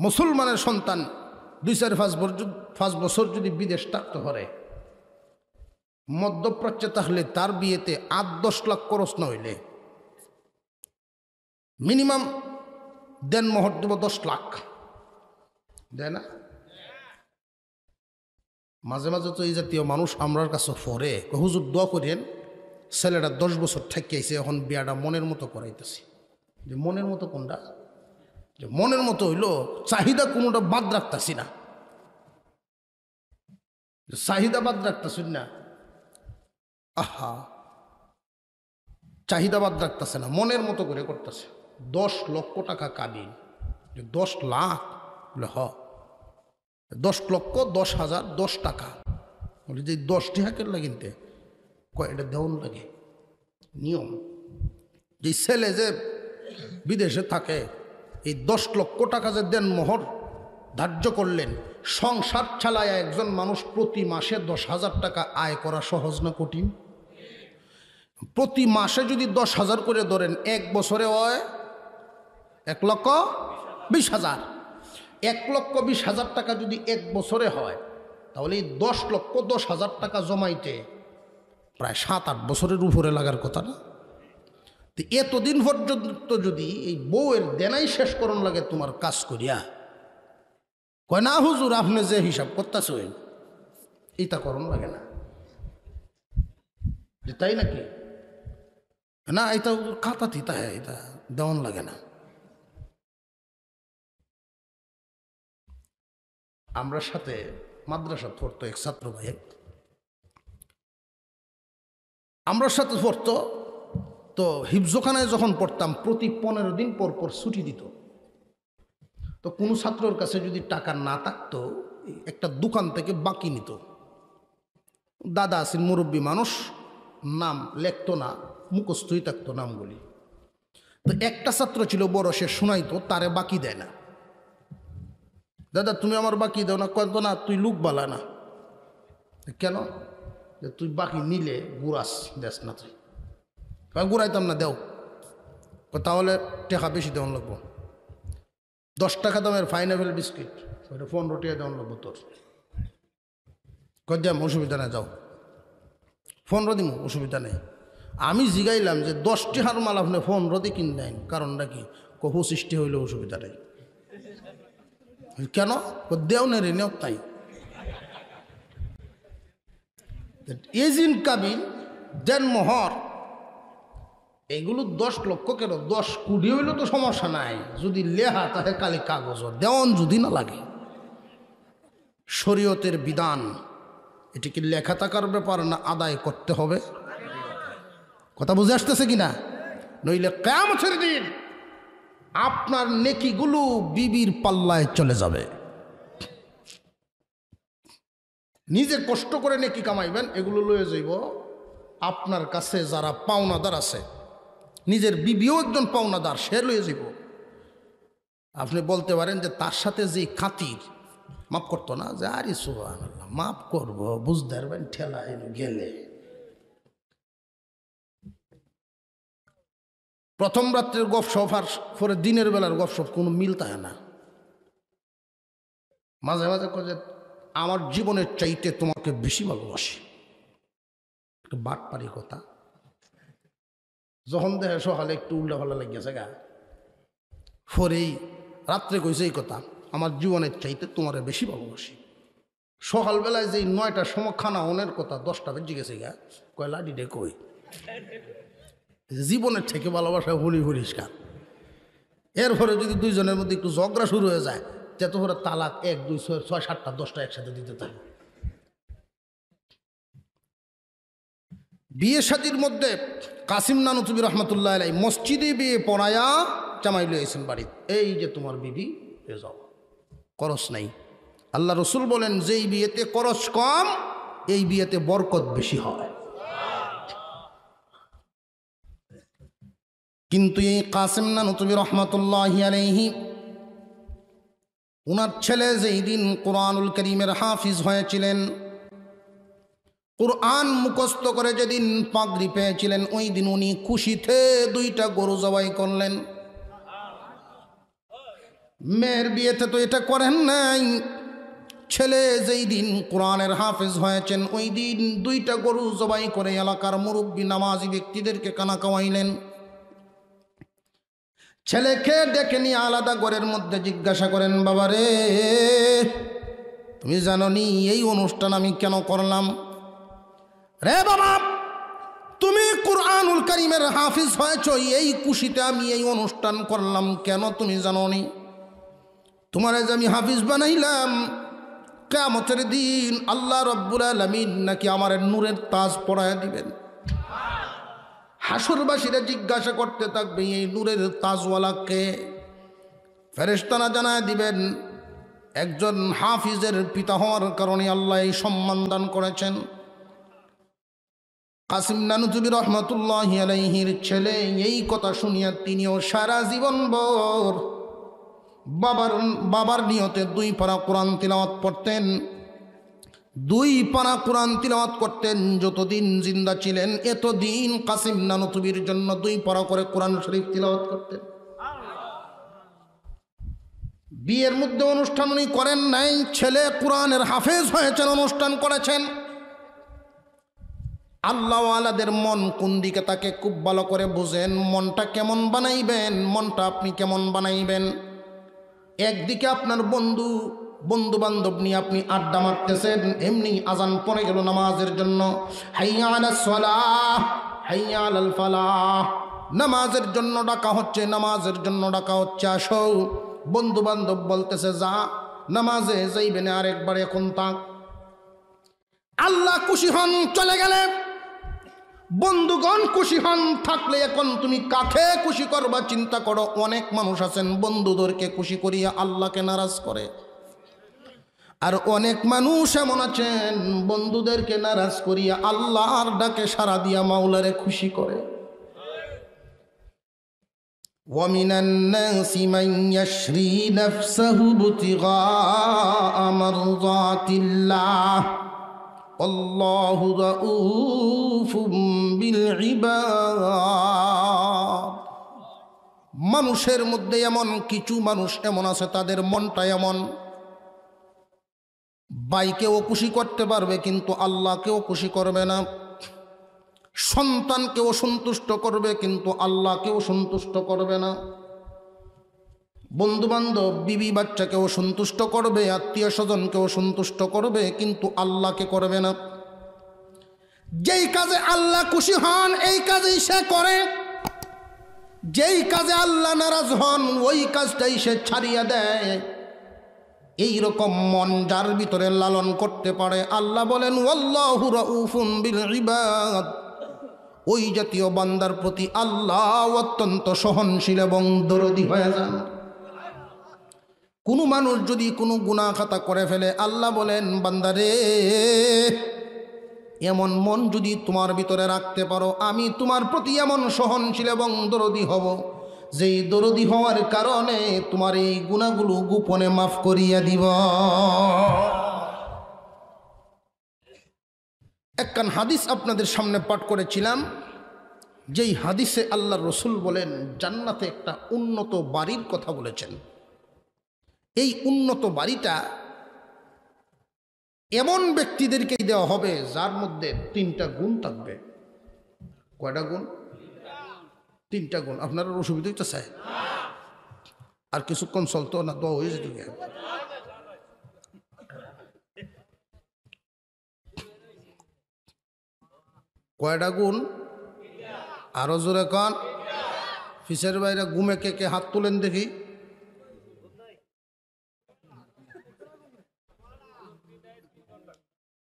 S1: মুসলমানের সন্তান 2-4-5 বছর যদি বিদেশ থাকতে পারে, মধ্যপ্রাচ্যে তাহলে তার বিয়েতে 8-10 লাখ খরচ না হইলে মিনিমাম দেন মোহর দেব 10 লাখ, দেয় না? মাঝে মাঝে তো এই জাতীয় মানুষ আমরার কাছে ফরে, হুজুর দোয়া করেন, ছেলেটা 10 বছর থেকে আইছে, এখন বিয়াটা মনের মতো করাইতেছি। যে মনের মতো কোনটা? যে মনের মতো হইল চাহিদা কোনোটা বাদ রাখতেছি না, চাহিদা বাদ রাখতেছি না, আহা চাহিদা বাদ রাখতেছে না, মনের মতো করে করতেছে। 10 লক্ষ টাকা কাবিন, 10 লাখ বলে 10 লক্ষ 10,000 10 টাকা বলে যে 10টি হাকের লাগিনতে এটা দেওয়ান লাগে নিয়ম। যে ছেলে যে বিদেশে থাকে, এই 10 লক্ষ টাকা যে দেন মোহর ধার্য করলেন, সংসার চালায় একজন মানুষ প্রতি মাসে 10,000 টাকা আয় করা সহজ না কঠিন? প্রতি মাসে যদি 10,000 করে ধরেন, 1 বছরে হয় 1,20,000। 1,20,000 টাকা যদি 1 বছরে হয়, তাহলে এই 10,10,000 টাকা জমাইতে প্রায় 7-8 বছরের উপরে লাগার কথা না? তো এতদিন পর্যন্ত যদি এই বউয়ের দেনাই শেষ করণ লাগে তোমার কাজ করিয়া, কয় না হুজুর আপনি যে হিসাব করতেছেন এইটা করণ লাগে না, যে তাই নাকি? না এটা খাতা থিতা হ্যাঁ, এটা দেওয়ান লাগে না। আমরা সাথে মাদ্রাসা পড়তো এক ছাত্র ভাই, আমরা সাথে পড়তো, তো হিফজোখানায় যখন পড়তাম প্রতি 15 দিন পর পর ছুটি দিত। তো কোনো ছাত্রর কাছে যদি টাকা না থাকতো, একটা দোকান থেকে বাকি নিত। দাদা আছেন মুরব্বী মানুষ, নাম লেখতো না, মুখস্থই থাকতো নামগুলি। তো একটা ছাত্র ছিল বড়, সে শোনাইতো, তারে বাকি দেয় না। দাদা তুমি আমার বাকি দাও না, কত না তুই লুক বালা না। কেন? যে তুই বাকি নিলে গুড়াস দেস না, তুই গুড়াইতাম না, দেও। তাহলে টাকা বেশি দেওয়ান লাগবো। 10 টাকা দামের পাইনাপেল বিস্কিট, ওইটা 15 টাকা দেওয়ান লাগবো তোর। কদ্যাম অসুবিধা নেই, যাও 15 দিন, অসুবিধা নেই। আমি জিগাইলাম যে 10 টাকার মাল আপনি 15 দিয়ে কিন দেন, কারণটা কি? 25 হইলে অসুবিধা নেই। কেন? দেও না রে, নেও তাই। এজিন কাবিল দেন মোহর, এগুলো 10 লক্ষ কেন, 10 কোটি হইলে তো সমস্যা নাই, যদি লেহা তাহে কালি কাগজ দেওয়ান যদি না লাগে। শরীয়তের বিধান, এটি কি লেখা থাকার ব্যাপার না আদায় করতে হবে? কথা বুঝে আসতেছে কিনা? নইলে কিয়ামতের দিন আপনার নেকিগুলো বিবির পাল্লায় চলে যাবে। নিজে কষ্ট করে নেকি কামাইবেন, এগুলো লয়ে যাইব আপনার কাছে যারা পাওনাদার আছে, নিজের বিবিও একজন পাওনাদার, সে লয়ে যাইব। আপনি বলতে পারেন যে তার সাথে যে খাতির, মাফ করতো না, যে আরে সুবহানাল্লাহ মাফ করবো, বুঝতে পারবেন ঠেলা গেলে। প্রথম রাত্রের গপসপ আর পরে দিনের বেলার গপসপ কোনো মিল থাকে না। মাঝে মাঝে যে আমার জীবনের চাইতে তোমাকে বেশি ভালোবাসি, বাটপারি কথা। যখন দেখে সকালে একটু উল্টা ভালো লাগিয়েছে গা, পরেই রাত্রে কইছে এই কথা, আমার জীবনের চাইতে তোমারে বেশি ভালোবাসি। সকালবেলায় যেই 9টার সময় খানা অনের কথা 10টা বেজে গেছে গা, কয় লাডিডে কই জীবনের থেকে ভালোবাসা হলি পরিষ্কার। এরপরে যদি দুইজনের মধ্যে একটু ঝগড়া শুরু হয়ে যায়, তেতো করে তালাক 1, 2, 6, 7টা 10টা একসাথে দিতে থাকে। বিয়ে শাদীর মধ্যে কাসিম নানুতুবি রহমতুল্লাহ আলাই মসজিদে বিয়ে পড়ায়া জামাই লইয়েছেন বাড়ি, এই যে তোমার বিবি এ যাও, খরচ নাই। আল্লাহ রসুল বলেন যেই বিয়েতে খরচ কম, এই বিয়েতে বরকত বেশি হয়। কিন্তু এই কাসিম নানুতুবি রহমতুল্লাহ আলাইহি উনার ছেলে যেই দিন কোরআনুল করিমের হাফিজ হয়েছিলেন, কোরআন মুখস্থ করে যেদিন পাগড়ি পেয়েছিলেন, ওই দিন উনি খুশিতে 2টা গরু জবাই করলেন। মেয়ের বিয়েতে তো এটা করেন নাই। ছেলে যেই দিন কোরআনের হাফেজ হয়েছেন, ওই দিন 2টা গরু জবাই করে এলাকার মুরব্বী নামাজি ব্যক্তিদেরকে খানা খাওয়াইলেন। ছেলেকে ডেকে নিয়ে আলাদা ঘরের মধ্যে জিজ্ঞাসা করেন, বাবারে তুমি জানো নি এই অনুষ্ঠান আমি কেন করলাম? রে বাবা, তুমি কোরআনুল কারীমের হাফিজ হয়েছ, এই খুশিতে আমি এই অনুষ্ঠান করলাম কেন তুমি জানো নি? তোমার যে আমি হাফিজ বানাইলাম, কিয়ামতের দিন আল্লাহ রব্বুল আলামিন নাকি আমার নূরের তাজ পরায় দিবেন। হাসরবাসীরা জিজ্ঞাসা করতে থাকবে এই নূরের তাজওয়ালাকে। ফেরেশতারা জানায় দিবেন একজন হাফিজের পিতা হওয়ার কারণে আল্লাহ এই সম্মান দান করেছেন। কাসিম নানুতুবি রহমতুল্লাহি আলাইহির ছেলে এই কথা শুনিয়া তিনিও সারা জীবন ভর বাবার নিয়তে 2 পারা কোরআন তিলাওয়াত পড়তেন। 2 পারা কোরআন তিলাওয়াত করতেন যতদিন জিন্দা ছিলেন। এতদিন কাসিম নানুতুবির জন্য 2 পারা করে কোরআন শরীফ তিলাওয়াত করতেন। বিয়ের মধ্যে অনুষ্ঠান উনি করেন নাই, ছেলে কোরআনের হাফেজ হয়েছেন, অনুষ্ঠান করেছেন। আল্লাহওয়ালাদের মন কোন দিকে তাকে খুব ভালো করে বুঝেন। মনটা কেমন বানাইবেন, মনটা আপনি কেমন বানাইবেন। একদিকে আপনার বন্ধু বান্ধব নিয়ে আপনি আড্ডা মারতেছেন, এমনি আজান পড়ে গেল নামাজের জন্য, হাইয়া আলাস সালাহ হাইয়া আলাল ফালাহ, নামাজের জন্য ডাকা হচ্ছে, নামাজের জন্য ডাকা হচ্ছে, আসো। বন্ধু বান্ধব বলতেছে যা নামাজে যাইবেন, আরেকবার এখন তাক। আল্লাহ খুশি হন চলে গেলে, বন্ধুগণ খুশি হন থাকলে, এখন তুমি কাকে খুশি করবা চিন্তা করো। অনেক মানুষ আছেন বন্ধুদেরকে খুশি করিয়া আল্লাহকে নারাজ করে, আর অনেক মানুষ এমন আছেন বন্ধুদেরকে নারাজ করিয়া আল্লাহর ডাকে সাড়া দিয়া মাওলারে খুশি করে। وَمِنَ النَّاسِ مَن يَشْرِي نَفْسَهُ ابْتِغَاءَ مَرْضَاتِ اللَّهِ وَاللَّهُ رَءُوفٌ بِالْعِبَادِ। মানুষের মধ্যে এমন কিছু মানুষ এমন আছে, তাদের মনটা এমন, ভাইকেও খুশি করতে পারবে কিন্তু আল্লাহকেও খুশি করবে না, সন্তানকেও সন্তুষ্ট করবে কিন্তু আল্লাহকেও সন্তুষ্ট করবে না, বন্ধু বান্ধব বিবি বাচ্চাকেও সন্তুষ্ট করবে, আত্মীয় স্বজনকেও সন্তুষ্ট করবে কিন্তু আল্লাহকে করবে না। যেই কাজে আল্লাহ খুশি হন এই কাজেই সে করে, যেই কাজে আল্লাহ নারাজ হন ওই কাজটাই সে ছাড়িয়ে দেয়। এই রকম মন যার ভিতরে লালন করতে পারে, আল্লাহ বলেন ওয়াল্লাহু রাউফুন বিল ইবাদ, ওই জাতীয় বান্দার প্রতি আল্লাহ অত্যন্ত সহনশীল এবং দরদি হয়ে যান। কোনো মানুষ যদি কোনো গুনাহ খাতা করে ফেলে, আল্লাহ বলেন বান্দারে এমন মন যদি তোমার ভিতরে রাখতে পারো, আমি তোমার প্রতি এমন সহনশীল এবং দরদি হব, যেই দরদি হওয়ার কারণে তোমার এই গুনাহগুলো গোপনে মাফ করিয়া দিব। একখান হাদিস আপনাদের সামনে পাঠ করেছিলাম, যেই হাদিসে আল্লাহর রসুল বলেন জান্নাতে একটা উন্নত বাড়ির কথা বলেছেন। এই উন্নত বাড়িটা এমন ব্যক্তিদেরকেই দেওয়া হবে যার মধ্যে 3টা গুণ থাকবে। কয়টা গুণ? 3টা গুণ। আপনারা অসুবিধা হইতে চায় আর কিছুক্ষণ চলতো না, দোয়া হয়ে যেত। কয়টা গুণ? আরো জোরে কন। ফিসের বাইরে ঘুমে কে কে হাত তোলেন দেখি।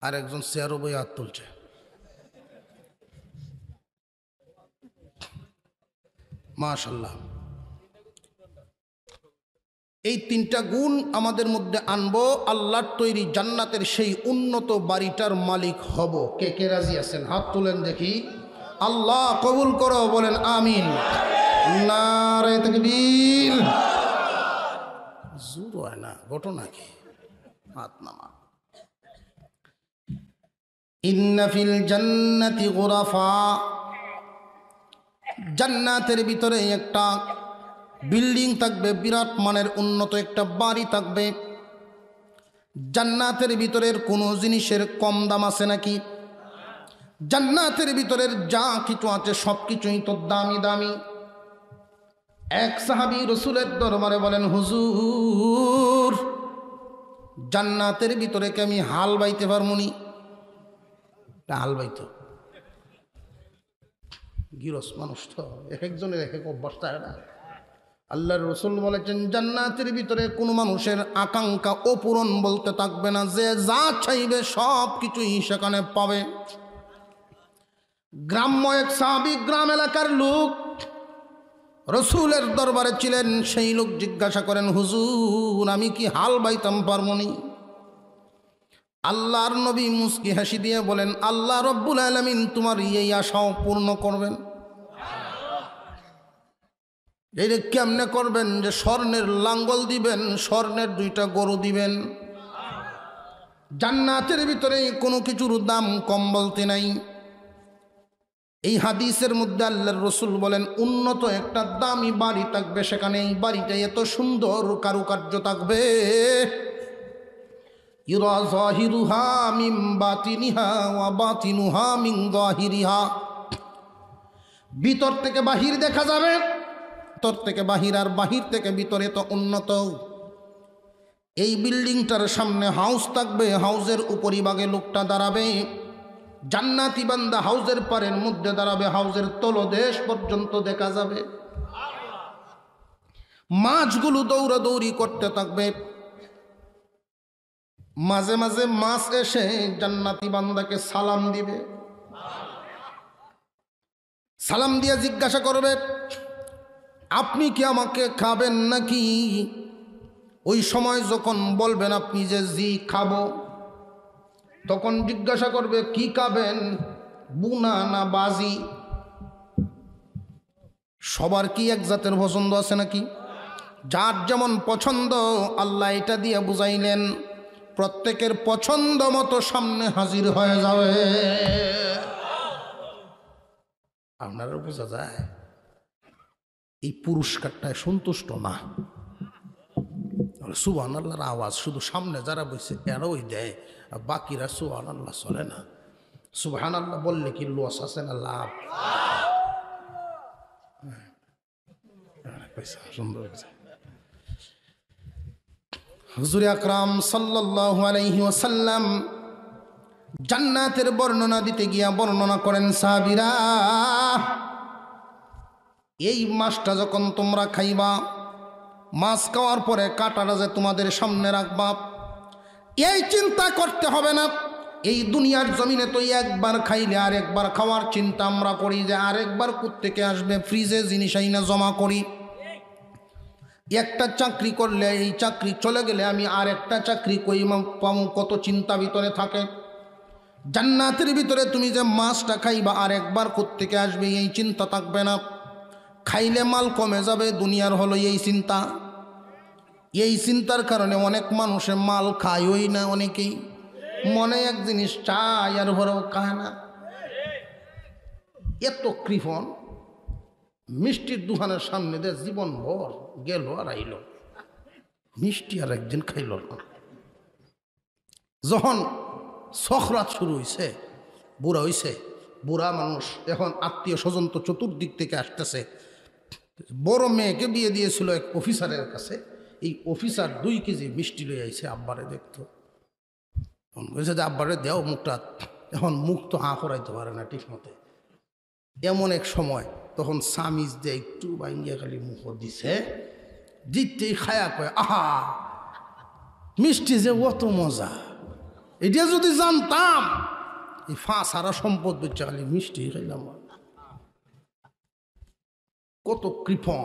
S1: আর একজন চেয়ারও বই হাত তুলছে। মাশাআল্লাহ। এই 3টা গুণ আমাদের মধ্যে আনবো, আল্লাহর তৈরি জান্নাতের সেই উন্নত বাড়িটার মালিক হব। কে কে রাজি আছেন? হাত তুলেন দেখি। আল্লাহ কবুল করো, বলেন আমিন। নারে তাকবীর। জোর হয় না, ঘটনা কি? হাত নামা। ইন্না ফিল জান্নাতি গুরাফা, জান্নাতের ভিতরে একটা বিল্ডিং থাকবে, বিরাট মানের উন্নত একটা বাড়ি থাকবে। জান্নাতের ভিতরের কোনো জিনিসের কম দাম আছে নাকি? জান্নাতের ভিতরের যা কিছু আছে সব কিছুই তো দামি দামি। এক সাহাবী রাসূলের দরবারে বলেন, হুজুর জান্নাতের ভিতরে কি আমি হাল বাইতে পারমুনি? হাল বাইতো গিরস মানুষ তো, এক একজনের এক এক অভ্যাস থাকে না। আল্লাহর রাসূল বলেছেন জান্নাতের ভিতরে কোনো মানুষের আকাঙ্ক্ষা অপূরণ বলতে থাকবে না, যে যা চাইবে সব কিছুই সেখানে পাবে। গ্রাম্য এক সাহাবী, গ্রাম এলাকার লোক, রাসূলের দরবারে ছিলেন। সেই লোক জিজ্ঞাসা করেন, হুজুর আমি কি হাল বাইতাম পারমনি? আল্লাহর নবী মুস্কি হাসি দিয়ে বলেন, আল্লাহ রব্বুল আলামিন তোমার এই আশাও পূর্ণ করবেন। এটা কেমনে করবেন? যে স্বর্ণের লাঙ্গল দিবেন, স্বর্ণের 2টা গরু দিবেন। জান্নাতের ভিতরে কোনো কিছুর দাম কম বলতে নাই। এই হাদিসের মধ্যে আল্লাহর রাসূল বলেন উন্নত একটা দামি বাড়ি থাকবে সেখানে। এই বাড়িটা এত সুন্দর কারুকার্য থাকবে, ইরা যাহিরুহা মিন বাতিনিহা ওয়া বাতিনুহা মিন যাহিরিহা। ভিতর থেকে বাহির দেখা যাবে, ভিতর থেকে বাহির, আর বাহির থেকে ভিতরে তো উন্নত। এই বিল্ডিংটার সামনে হাউস থাকবে, হাউসের উপরিভাগে লোকটা দাঁড়াবে, জান্নাতি বান্দা হাউজের পারের মধ্যে দাঁড়াবে, হাউজের তলদেশ পর্যন্ত দেখা যাবে। মাছগুলো দৌড়াদৌড়ি করতে থাকবে, মাঝে মাঝে মাছ এসে জান্নাতি বান্দাকে সালাম দিবে। সালাম দিয়ে জিজ্ঞাসা করবে, আপনি কি আমাকে খাবেন নাকি? ওই সময় যখন বলবেন আপনি যে জি খাবো, তখন জিজ্ঞাসা করবে কি খাবেন, বুনা না বাজি? সবার কি এক জাতের পছন্দ আছে নাকি? যার যেমন পছন্দ আল্লাহ এটা দিয়ে বুঝাইলেন, প্রত্যেকের পছন্দ মতো সামনে হাজির হয়ে যাবে। আপনারা বোঝা যায় এই পুরস্কারটায় সন্তুষ্ট না। সুবহানাল্লাহর আওয়াজ শুধু সামনে যারা বসে এরাই দেয়, আর বাকিরা সুবহানাল্লাহ চলে না। সুবহানাল্লাহ বললে কি লস আছে না লাভ? সুন্দর। হুজুর আকরাম সাল্লাল্লাহু আলাইহি ওয়াসাল্লাম জান্নাতের বর্ণনা দিতে গিয়া বর্ণনা করেন, সাহাবীরা এই মাছটা যখন তোমরা খাইবা, মাছ খাওয়ার পরে কাঁটাটা যে তোমাদের সামনে রাখবা, এই চিন্তা করতে হবে না। এই দুনিয়ার জমিনে তো একবার খাইলে আর একবার খাওয়ার চিন্তা আমরা করি, যে আরেকবার কোত্থেকে আসবে, ফ্রিজে জিনিস আইনা জমা করি। একটা চাকরি করলে এই চাকরি চলে গেলে আমি আর একটা চাকরি কই পাবো, কত চিন্তা ভিতরে থাকে। জান্নাতের ভিতরে তুমি যে মাছটা খাইবা আর একবার কোত্থেকে আসবে এই চিন্তা থাকবে না। খাইলে মাল কমে যাবে, দুনিয়ার হলো এই চিন্তা। এই চিন্তার কারণে অনেক মানুষের মাল খায়ই না, অনেকেই মনে এক জিনিস চায় আর ভরেও খায় না। এত কৃপণ, মিষ্টির দোকানের সামনে দিয়ে জীবন ভর গেল আর আইল, মিষ্টি আর একদিন খাইল না। যখন সখরাত শুরু হয়েছে, বুড়া হয়েছে, বুড়া মানুষ, এখন আত্মীয় স্বজন তো চতুর্দিক থেকে আসতেছে। বড় মেয়েকে বিয়ে দিয়েছিল এক অফিসারের কাছে, এই অফিসার 2 কেজি মিষ্টি লই আইছে আব্বারে দেখতো। তখন বলছে যে আব্বারে দেও মুখটা, এখন মুখ তো হাঁ করাইতে পারে না ঠিক মতে। এমন এক সময় তখন সামিজ দিয়ে একটু বাইঙ্গিয়া খালি মুখ দিছে, দিতেই খায়া কয়, আহা মিষ্টি যে অত মজা, এটা যদি জানতাম এই সারা সম্পদ বেচে খালি মিষ্টি খাইলাম। কত কৃপণ!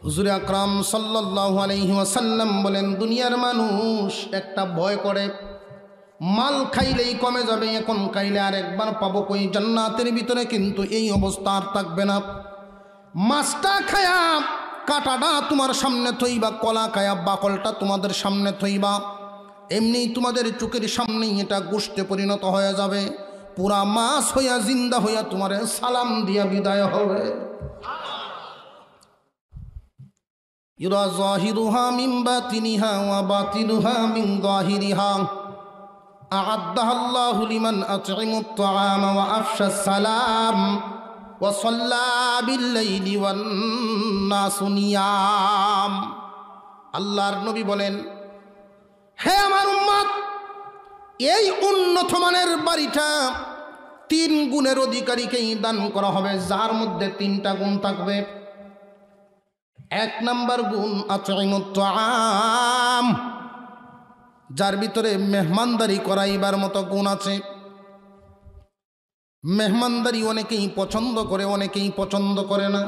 S1: হুজুর আকরাম সাল্লাল্লাহু আলাইহি ওয়াসাল্লাম বলেন, দুনিয়ার মানুষ একটা ভয় করে, মাল খাইলেই কমে যাবে, এখন খাইলে আর একবার পাবো কই। জান্নাতের ভিতরে কিন্তু এই অবস্থা আর থাকবে না। মাছটা খায়া কাটাটা তোমার সামনে থইবা, কলা কায়া বাকলটা তোমাদের সামনে থইবা, এমনি তোমাদের চোখের সামনেই এটা গোশতে পরিণত হয়ে যাবে, পুরা মাছ হইয়া জিন্দা হইয়া তোমার সালাম দিয়া বিদায় হবে। ইরা যাহিরুহা মিন বাতিনিহা ওয়া বাতিনুহা মিন যাহিরিহা আ'আদ্দাহাল্লাহু লিমান আত'আমাত তা'আমা ওয়া আফশাস সালাম ওয়া সাল্লা বিল-লাইলি ওয়ান নাসু নিয়াম। আল্লাহর নবী বলেন, হে আমার উম্মত, এই উন্নত মানের বাড়িটা 3 গুণের অধিকারীকেই দান করা হবে, যার মধ্যে 3টা গুণ থাকবে। 1 নাম্বার গুণ আত'আমাত তা'আম, যার ভিতরে মেহমানদারি করাইবার মতো গুণ আছে। মেহমানদারি অনেকেই পছন্দ করে, অনেকেই পছন্দ করে না।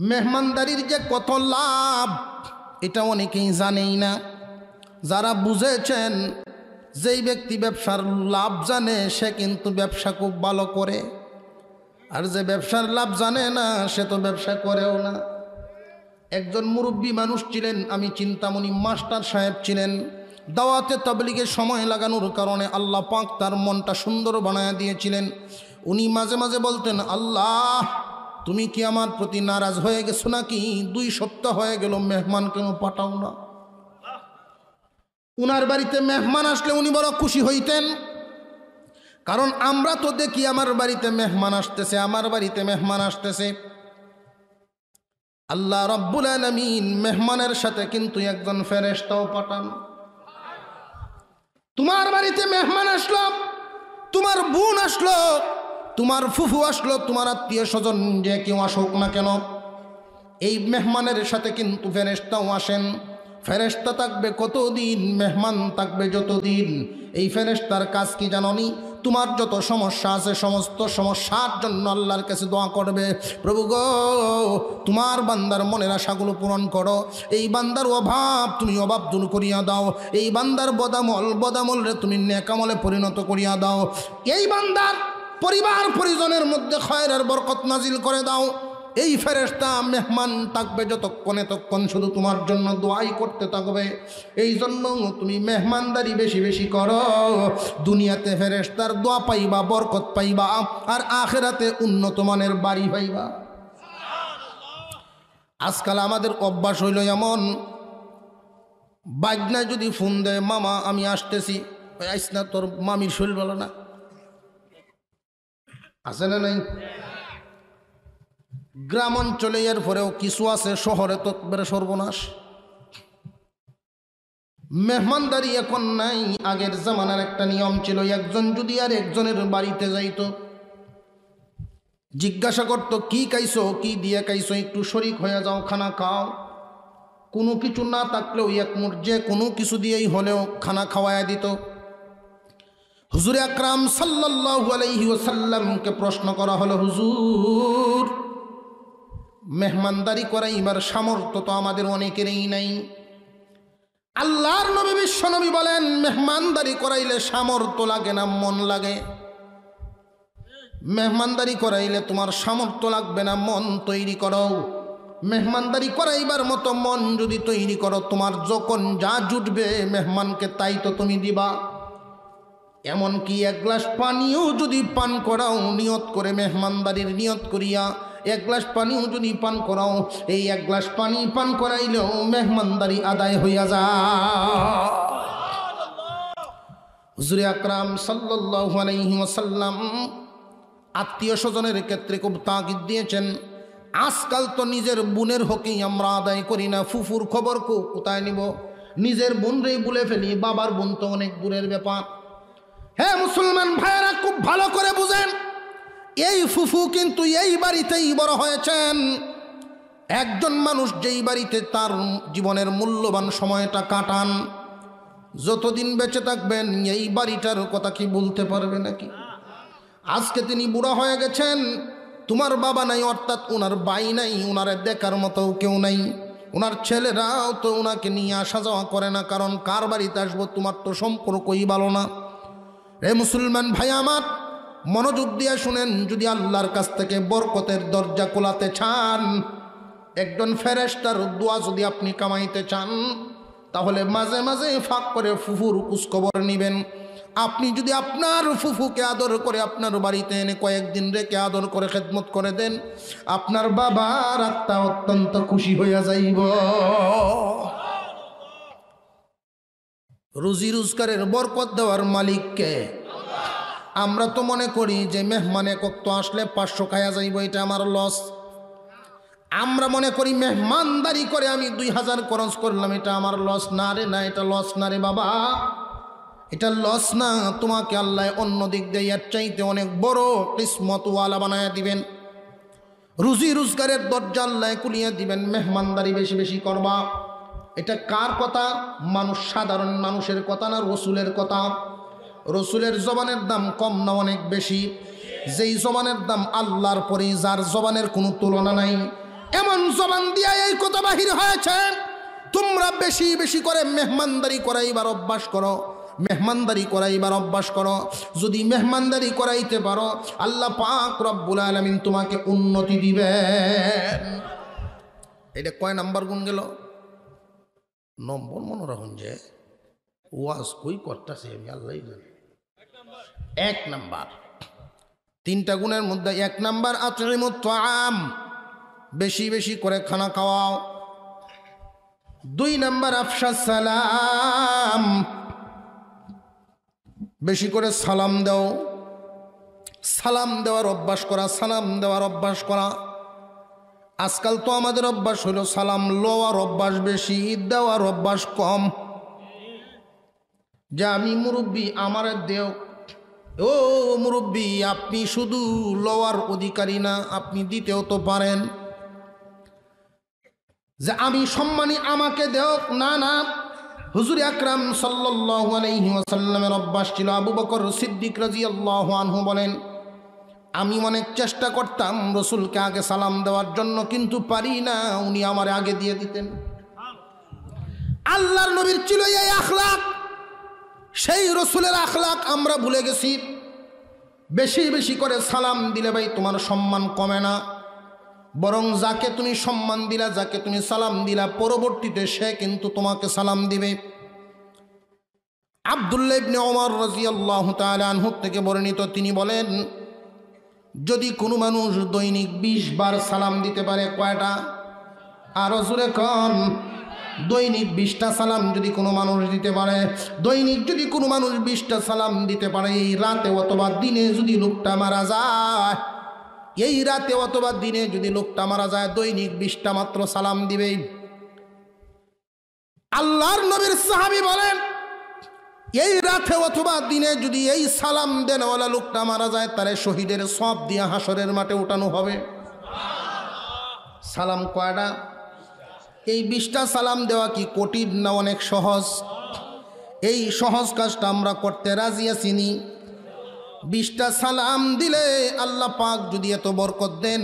S1: মেহমানদারির যে কত লাভ এটা অনেকেই জানেই না। যারা বুঝেছেন, যেই ব্যক্তি ব্যবসার লাভ জানে সে কিন্তু ব্যবসা খুব ভালো করে, আর যে ব্যবসার লাভ জানে না সে তো ব্যবসা করেও না। একজন মুরব্বী মানুষ ছিলেন, আমি চিন্তামণি মাস্টার সাহেব ছিলেন। দাওয়াতে তাবলীগে সময় লাগানোর কারণে আল্লাহ পাক তার মনটা সুন্দর বানায় দিয়েছিলেন। উনি মাঝে মাঝে বলতেন, আল্লাহ তুমি কি আমার প্রতি নারাজ হয়ে গেছো নাকি? 2 সপ্তাহ হয়ে গেল মেহমান কেন পাঠাও না। উনার বাড়িতে মেহমান আসলে উনি বড় খুশি হইতেন, কারণ আমরা তো দেখি আমার বাড়িতে মেহমান আসতেছে, আমার বাড়িতে মেহমান আসতেছে। আল্লাহ রাব্বুল আলামিন মেহমানের সাথে কিন্তু একজন ফেরেশতাও পাঠান। তোমার বাড়িতে মেহমান আসলো, তোমার বোন আসলো, তোমার ফুফু আসলো, তোমার আত্মীয় স্বজন যে কেউ আসুক না কেন, এই মেহমানের সাথে কিন্তু ফেরেশতাও আসেন। ফেরেশতা থাকবে কতদিন? মেহমান থাকবে যতদিন। এই ফেরেশতার কাজ কি জানোনি? তোমার যত সমস্যা আছে সমস্ত সমস্যার জন্য আল্লাহর কাছে দোয়া করবে, প্রভু গো তোমার বান্দার মনের আশাগুলো পূরণ করো, এই বান্দার অভাব তুমি অভাব দূর করিয়া দাও, এই বান্দার বদামলরে তুমি নেকামলে পরিণত করিয়া দাও, এই বান্দার পরিবার পরিজনের মধ্যে খয়রের বরকত নাজিল করে দাও। এই ফেরেশতা মেহমান থাকবে যতক্ষণে ততক্ষণ শুধু তোমার জন্য দোয়াই করতে থাকবে। এই জন্য তুমি মেহমানদারি বেশি বেশি করো, দুনিয়াতে ফেরেশতার দোয়া পাইবা, বরকত পাইবা, আর আখিরাতে উন্নত মানের বাড়ি পাইবা। আজকাল আমাদের অভ্যাস হইল এমন, বাজনায় যদি ফোন দেয়, মামা আমি আসতেছি, আইস না, তোর মামির শরীর ভালো না, আছে না নাই? গ্রাম অঞ্চলে এর পরেও কিছু আছে, শহরে তো বেড়ে সর্বনাশ। মেহমানদারি এখন নাই। আগের জামানার একটা নিয়ম ছিল, একজন যদি আর একজনের বাড়িতে যাইত, জিজ্ঞাসা করতো কি খাইছো, কি দিয়ে খাইছো, একটু শরিক হয়ে যাও, খানা খাও। কোনো কিছু না থাকলেও একমুঠ যে কোনো কিছু দিয়েই হলেও খানা খাওয়ায় দিত। হুজুর আকরাম সাল্লাল্লাহু আলাইহি ওয়াসাল্লামকে প্রশ্ন করা হলো, হুজুর মেহমানদারি করাইবার সামর্থ্য তো আমাদের অনেকেরই নাই। আল্লাহর নবী বিশ্ব নবী বলেন, মেহমানদারি করাইলে সামর্থ্য লাগে না, মন লাগে। মেহমানদারি করাইলে তোমার সামর্থ্য লাগবে না, মন তৈরি করো। মেহমানদারি করাইবার মতো মন যদি তৈরি করো, তোমার যখন যা জুটবে মেহমানকে তাই তো তুমি দিবা। এমনকি 1 গ্লাস পানিও যদি পান করাও, নিয়ত করে মেহমানদারির নিয়ত করিয়া 1 গ্লাস পানিও যদি পান করাও, এই 1 গ্লাস পানি পান করাইলেও মেহমানদারি আদায় হইয়া যায়। হুজুর আকরাম সাল্লাল্লাহু আলাইহি ওয়াসাল্লাম আত্মীয় স্বজনের ক্ষেত্রে খুব তাগিদ দিয়েছেন। আজকাল তো নিজের বোনের হকেই আমরা আদায় করি না, ফুফুর খবর কোথায় নিব, নিজের বোনরেই বলে ফেলি, বাবার বোন তো অনেক দূরের ব্যাপার। হ্যাঁ মুসলমান ভাইয়েরা, খুব ভালো করে বুঝেন, এই ফুফু কিন্তু এই বাড়িতেই বড় হয়েছেন। একজন মানুষ যেই বাড়িতে তার জীবনের মূল্যবান সময়টা কাটান, যতদিন বেঁচে থাকবেন এই বাড়িটার কথা কি বলতে পারবে নাকি? আজকে তিনি বুড়া হয়ে গেছেন, তোমার বাবা নাই, অর্থাৎ ওনার ভাই নাই, ওনারে দেখার মতো কেউ নাই, ওনার ছেলেরাও তো ওনাকে নিয়ে আসা যাওয়া করে না, কারণ কার বাড়িতে আসবো, তোমার তো সম্পর্কই ভালো না। রে মুসলমান ভাই আমার, মনোযোগ দিয়ে শুনেন, যদি আল্লাহর কাছ থেকে বরকতের দরজা খোলাতে চান, একজন ফেরেশতার দোয়া যদি আপনি কামাইতে চান তাহলে মাঝে মাঝে ফাঁক করে ফুফুর খোঁজখবর নেবেন। আপনি যদি আপনার ফুফুকে আদর করে আপনার বাড়িতে এনে কয়েকদিন রেখে আদর করে খেদমত করে দেন, আপনার বাবার আত্মা অত্যন্ত খুশি হইয়া যাইব। রুজি রোজগারের বরকত দেওয়ার মালিককে। আমরা তো মনে করি যে মেহমানে কত আসলে 500 খায়া যাইব, এটা আমার লস। আমরা মনে করি মেহমানদারি করে আমি 2000 খরচ করলাম, এটা আমার লস না রে। না, এটা লস না রে বাবা, এটা লস না। তোমাকে আল্লাহ অন্য দিক দিয়ে এর চাইতে অনেক বড় কিসমতওয়ালা বানায়া দিবেন। রুজি রোজগারের দরজা আল্লাহ খুলিয়ে দিবেন। মেহমানদারি বেশি বেশি করবা। এটা কার কথা? মানুষ, সাধারণ মানুষের কথা না রসুলের কথা? রসুলের জবানের দাম কম না অনেক বেশি? যেই জবানের দাম আল্লাহর পরে, যার জবানের কোনো তুলনা নাই, এমন জবান দিয়ে এই কথা বাহির হয়েছে, তোমরা বেশি বেশি করে মেহমানদারি করাইবার অভ্যাস করো, মেহমানদারি করাইবার অভ্যাস করো। যদি মেহমানদারি করাইতে পারো আল্লাহ পাক রব্বুল আলামিন তোমাকে উন্নতি দিবেন। এটা কয় নাম্বার গুণ গেল? নম্বর মনে রাখুন যে ওয়াজ কই করতেছে আমি আল্লাহ জানি। 1 নাম্বার। 3টা গুণের মধ্যে 1 নাম্বার আতইমুত তাআম, বেশি বেশি করে খানা খাওয়াও। 2 নাম্বার আফশাস সালাম, বেশি করে সালাম দাও। সালাম দেওয়ার অভ্যাস করা, সালাম দেওয়ার অভ্যাস করা। আজকাল তো আমাদের অভ্যাস হলো সালাম লওয়ার অভ্যাস বেশি, দেওয়ার অভ্যাস কম। যে আমি মুরব্বী, আমার দেও। ও মুরব্বী, আপনি শুধু লওয়ার অধিকারী না, আপনি দিতেও তো পারেন। যে আমি সম্মানী, আমাকে দেও। না না, হুজুর আকরাম সাল্লাল্লাহু আলাইহি ওয়াসাল্লামের অভ্যাস ছিল। আবু বকর সিদ্দিক রাদিয়াল্লাহু আনহু বলেন, আমি অনেক চেষ্টা করতাম রসুলকে আগে সালাম দেওয়ার জন্য, কিন্তু পারি না, উনি আমার আগে দিয়ে দিতেন। আল্লাহর নবীর ছিল এই আখলাক। সেই রসুলের আখলাক আমরা ভুলে গেছি। বেশি বেশি করে সালাম দিলে ভাই তোমার সম্মান কমে না, বরং যাকে তুমি সম্মান দিলা, যাকে তুমি সালাম দিলা, পরবর্তীতে সে কিন্তু তোমাকে সালাম দিবে। আব্দুল্লাহ ইবনে ওমর রাদিয়াল্লাহু তাআলা আনহু থেকে বর্ণিত, তিনি বলেন, যদি কোনো মানুষ দৈনিক 20 বার সালাম দিতে পারে, কয়টা? আরো জোরে কোন। দৈনিক 20টা সালাম যদি কোনো মানুষ দিতে পারে, দৈনিক যদি কোনো মানুষ 20টা সালাম দিতে পারে, এই রাতে অথবা দিনে যদি লোকটা মারা যায়, এই রাতে অথবা দিনে যদি লোকটা মারা যায়, দৈনিক 20টা মাত্র সালাম দিবে। আল্লাহর নবীর সাহাবী বলেন, এই রাতে অথবা দিনে যদি এই সালাম দেনওয়ালা লোকটা মারা যায়, তারে শহীদের সব দিয়ে হাসরের মাঠে উঠানো হবে। সালাম কয়টা? এই 20টা সালাম দেওয়া কি কঠিন না অনেক সহজ? এই সহজ কাজটা আমরা করতে রাজি আছি নি? 20টা সালাম দিলে আল্লাহ পাক যদি এত বরকত দেন,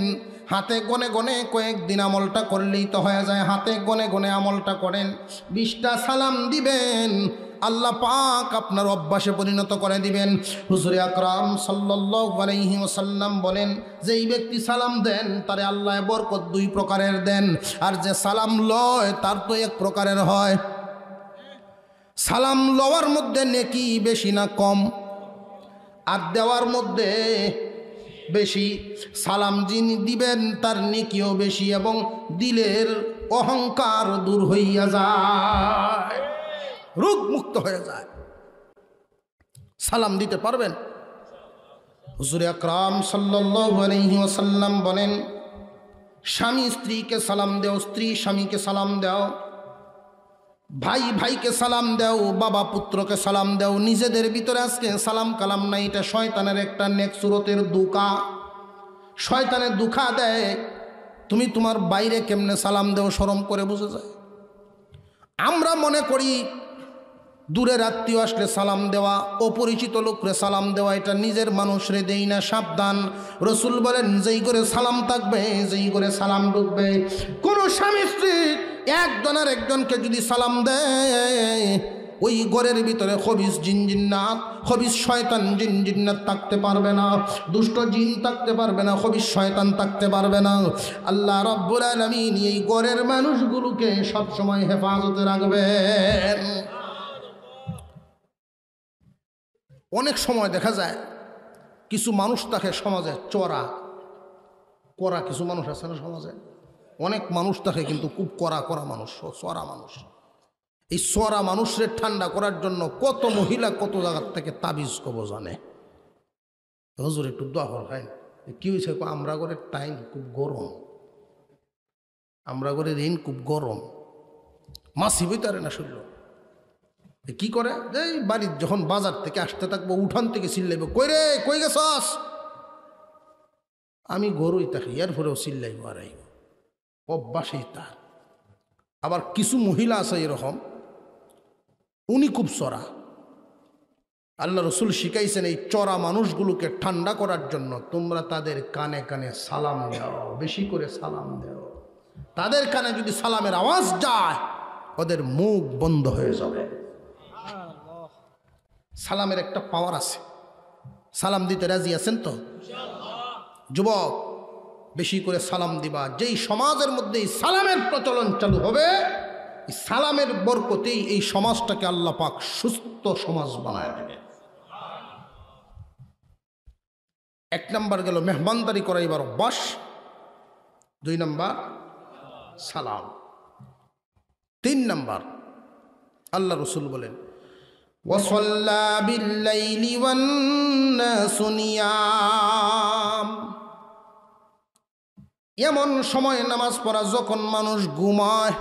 S1: হাতে গনে গনে কয়েকদিন আমলটা করলেই তো হয়ে যায়। হাতে গনে গনে আমলটা করেন, 20টা সালাম দিবেন, আল্লাহ পাক আপনার অভ্যাসে পরিণত করে দিবেন। হুজুর আকরাম সাল্লাল্লাহু আলাইহি ওয়াসাল্লাম বলেন, যেই ব্যক্তি সালাম দেন তারে আল্লাহ বরকত 2 প্রকারের দেন, আর যে সালাম লয় তার তো 1 প্রকারের হয়। সালাম লওয়ার মধ্যে নেকি বেশি না কম? আর দেওয়ার মধ্যে বেশি। সালাম যিনি দিবেন তার নেকিও বেশি, এবং দিলের অহংকার দূর হইয়া যায়, রোগ মুক্ত হয়ে যায়। সালাম দিতে পারবেন? হুজুর আকরাম সাল্লাল্লাহু আলাইহি ওয়াসাল্লাম বলেন, স্বামী স্ত্রীকে সালাম দাও, স্ত্রী স্বামীকে সালাম দাও, ভাই ভাইকে সালাম দাও, বাবা পুত্রকে সালাম দাও। নিজেদের ভিতরে আজকে সালাম কালাম নাই, এটা শয়তানের একটা নেকসুরতের দুকা। শয়তানের দুঃখা দেয়, তুমি তোমার বাইরে কেমনে সালাম দাও শরম করে বুঝে যায়। আমরা মনে করি দূরের আত্মীয় আসলে সালাম দেওয়া, অপরিচিত লোকরে সালাম দেওয়া, এটা নিজের মানুষরে দেই না, সাবধান। রসুল বলেন, যেই করে সালাম থাকবে, যেই করে সালাম ঢুকবে। কোনো স্বামী স্ত্রী একজন আর একজনকে যদি সালাম দেয়, ওই ঘরের ভিতরে খবিস জিন জিন্নাত, খবিস শয়তান জিন জিন্নাত থাকতে পারবে না, দুষ্ট জিন থাকতে পারবে না, খবিস শয়তান থাকতে পারবে না। আল্লাহ রাব্বুল আলামিন এই ঘরের মানুষগুলোকে সবসময় হেফাজতে রাখবেন। অনেক সময় দেখা যায় কিছু মানুষ থাকে সমাজে চড়া করা, কিছু মানুষ আছে না সমাজে, অনেক মানুষ থাকে কিন্তু খুব কড়া কড়া মানুষ, চড়া মানুষ। এই চড়া মানুষের ঠান্ডা করার জন্য কত মহিলা কত জায়গার থেকে তাবিজ কবজ জানে। হুজুর একটু দোয়া করেন, কি হয়েছে? আমরা করে টাইম খুব গরম, আমরা করে ঋণ খুব গরম, মাসি বইতারে না শুনল। কি করে? এই বাড়ির যখন বাজার থেকে আসতে থাকবো উঠান থেকে চিল্লাইব, কই রে কই গেছস? আমি গরুই থাকি, এরপরেও চিল্লাইব আর আইব, অভ্যাসই তার। আবার কিছু মহিলা আছে এরকম, উনি খুব চড়া। আল্লাহ রসুল শিখাইছেন এই চড়া মানুষগুলোকে ঠান্ডা করার জন্য তোমরা তাদের কানে কানে সালাম দাও, বেশি করে সালাম দাও। তাদের কানে যদি সালামের আওয়াজ যায় ওদের মুখ বন্ধ হয়ে যাবে। সালামের একটা পাওয়ার আছে। সালাম দিতে রাজি আছেন তো? যুবক, বেশি করে সালাম দিবা। যেই সমাজের মধ্যে সালামের প্রচলন চালু হবে, এই সালামের বরকতেই এই সমাজটাকে আল্লাহ পাক সুস্থ সমাজ বানায় দেবে। এক নাম্বার গেল মেহমানদারি করাইবার অভ্যাস, 2 নাম্বার সালাম, 3 নাম্বার আল্লাহ রসুল বলেন ওয়াসাল্লা বিল্লাইলি ওয়ান্নাসু নিয়াম। এমন সময় নামাজ পড়া যখন মানুষ ঘুমায়,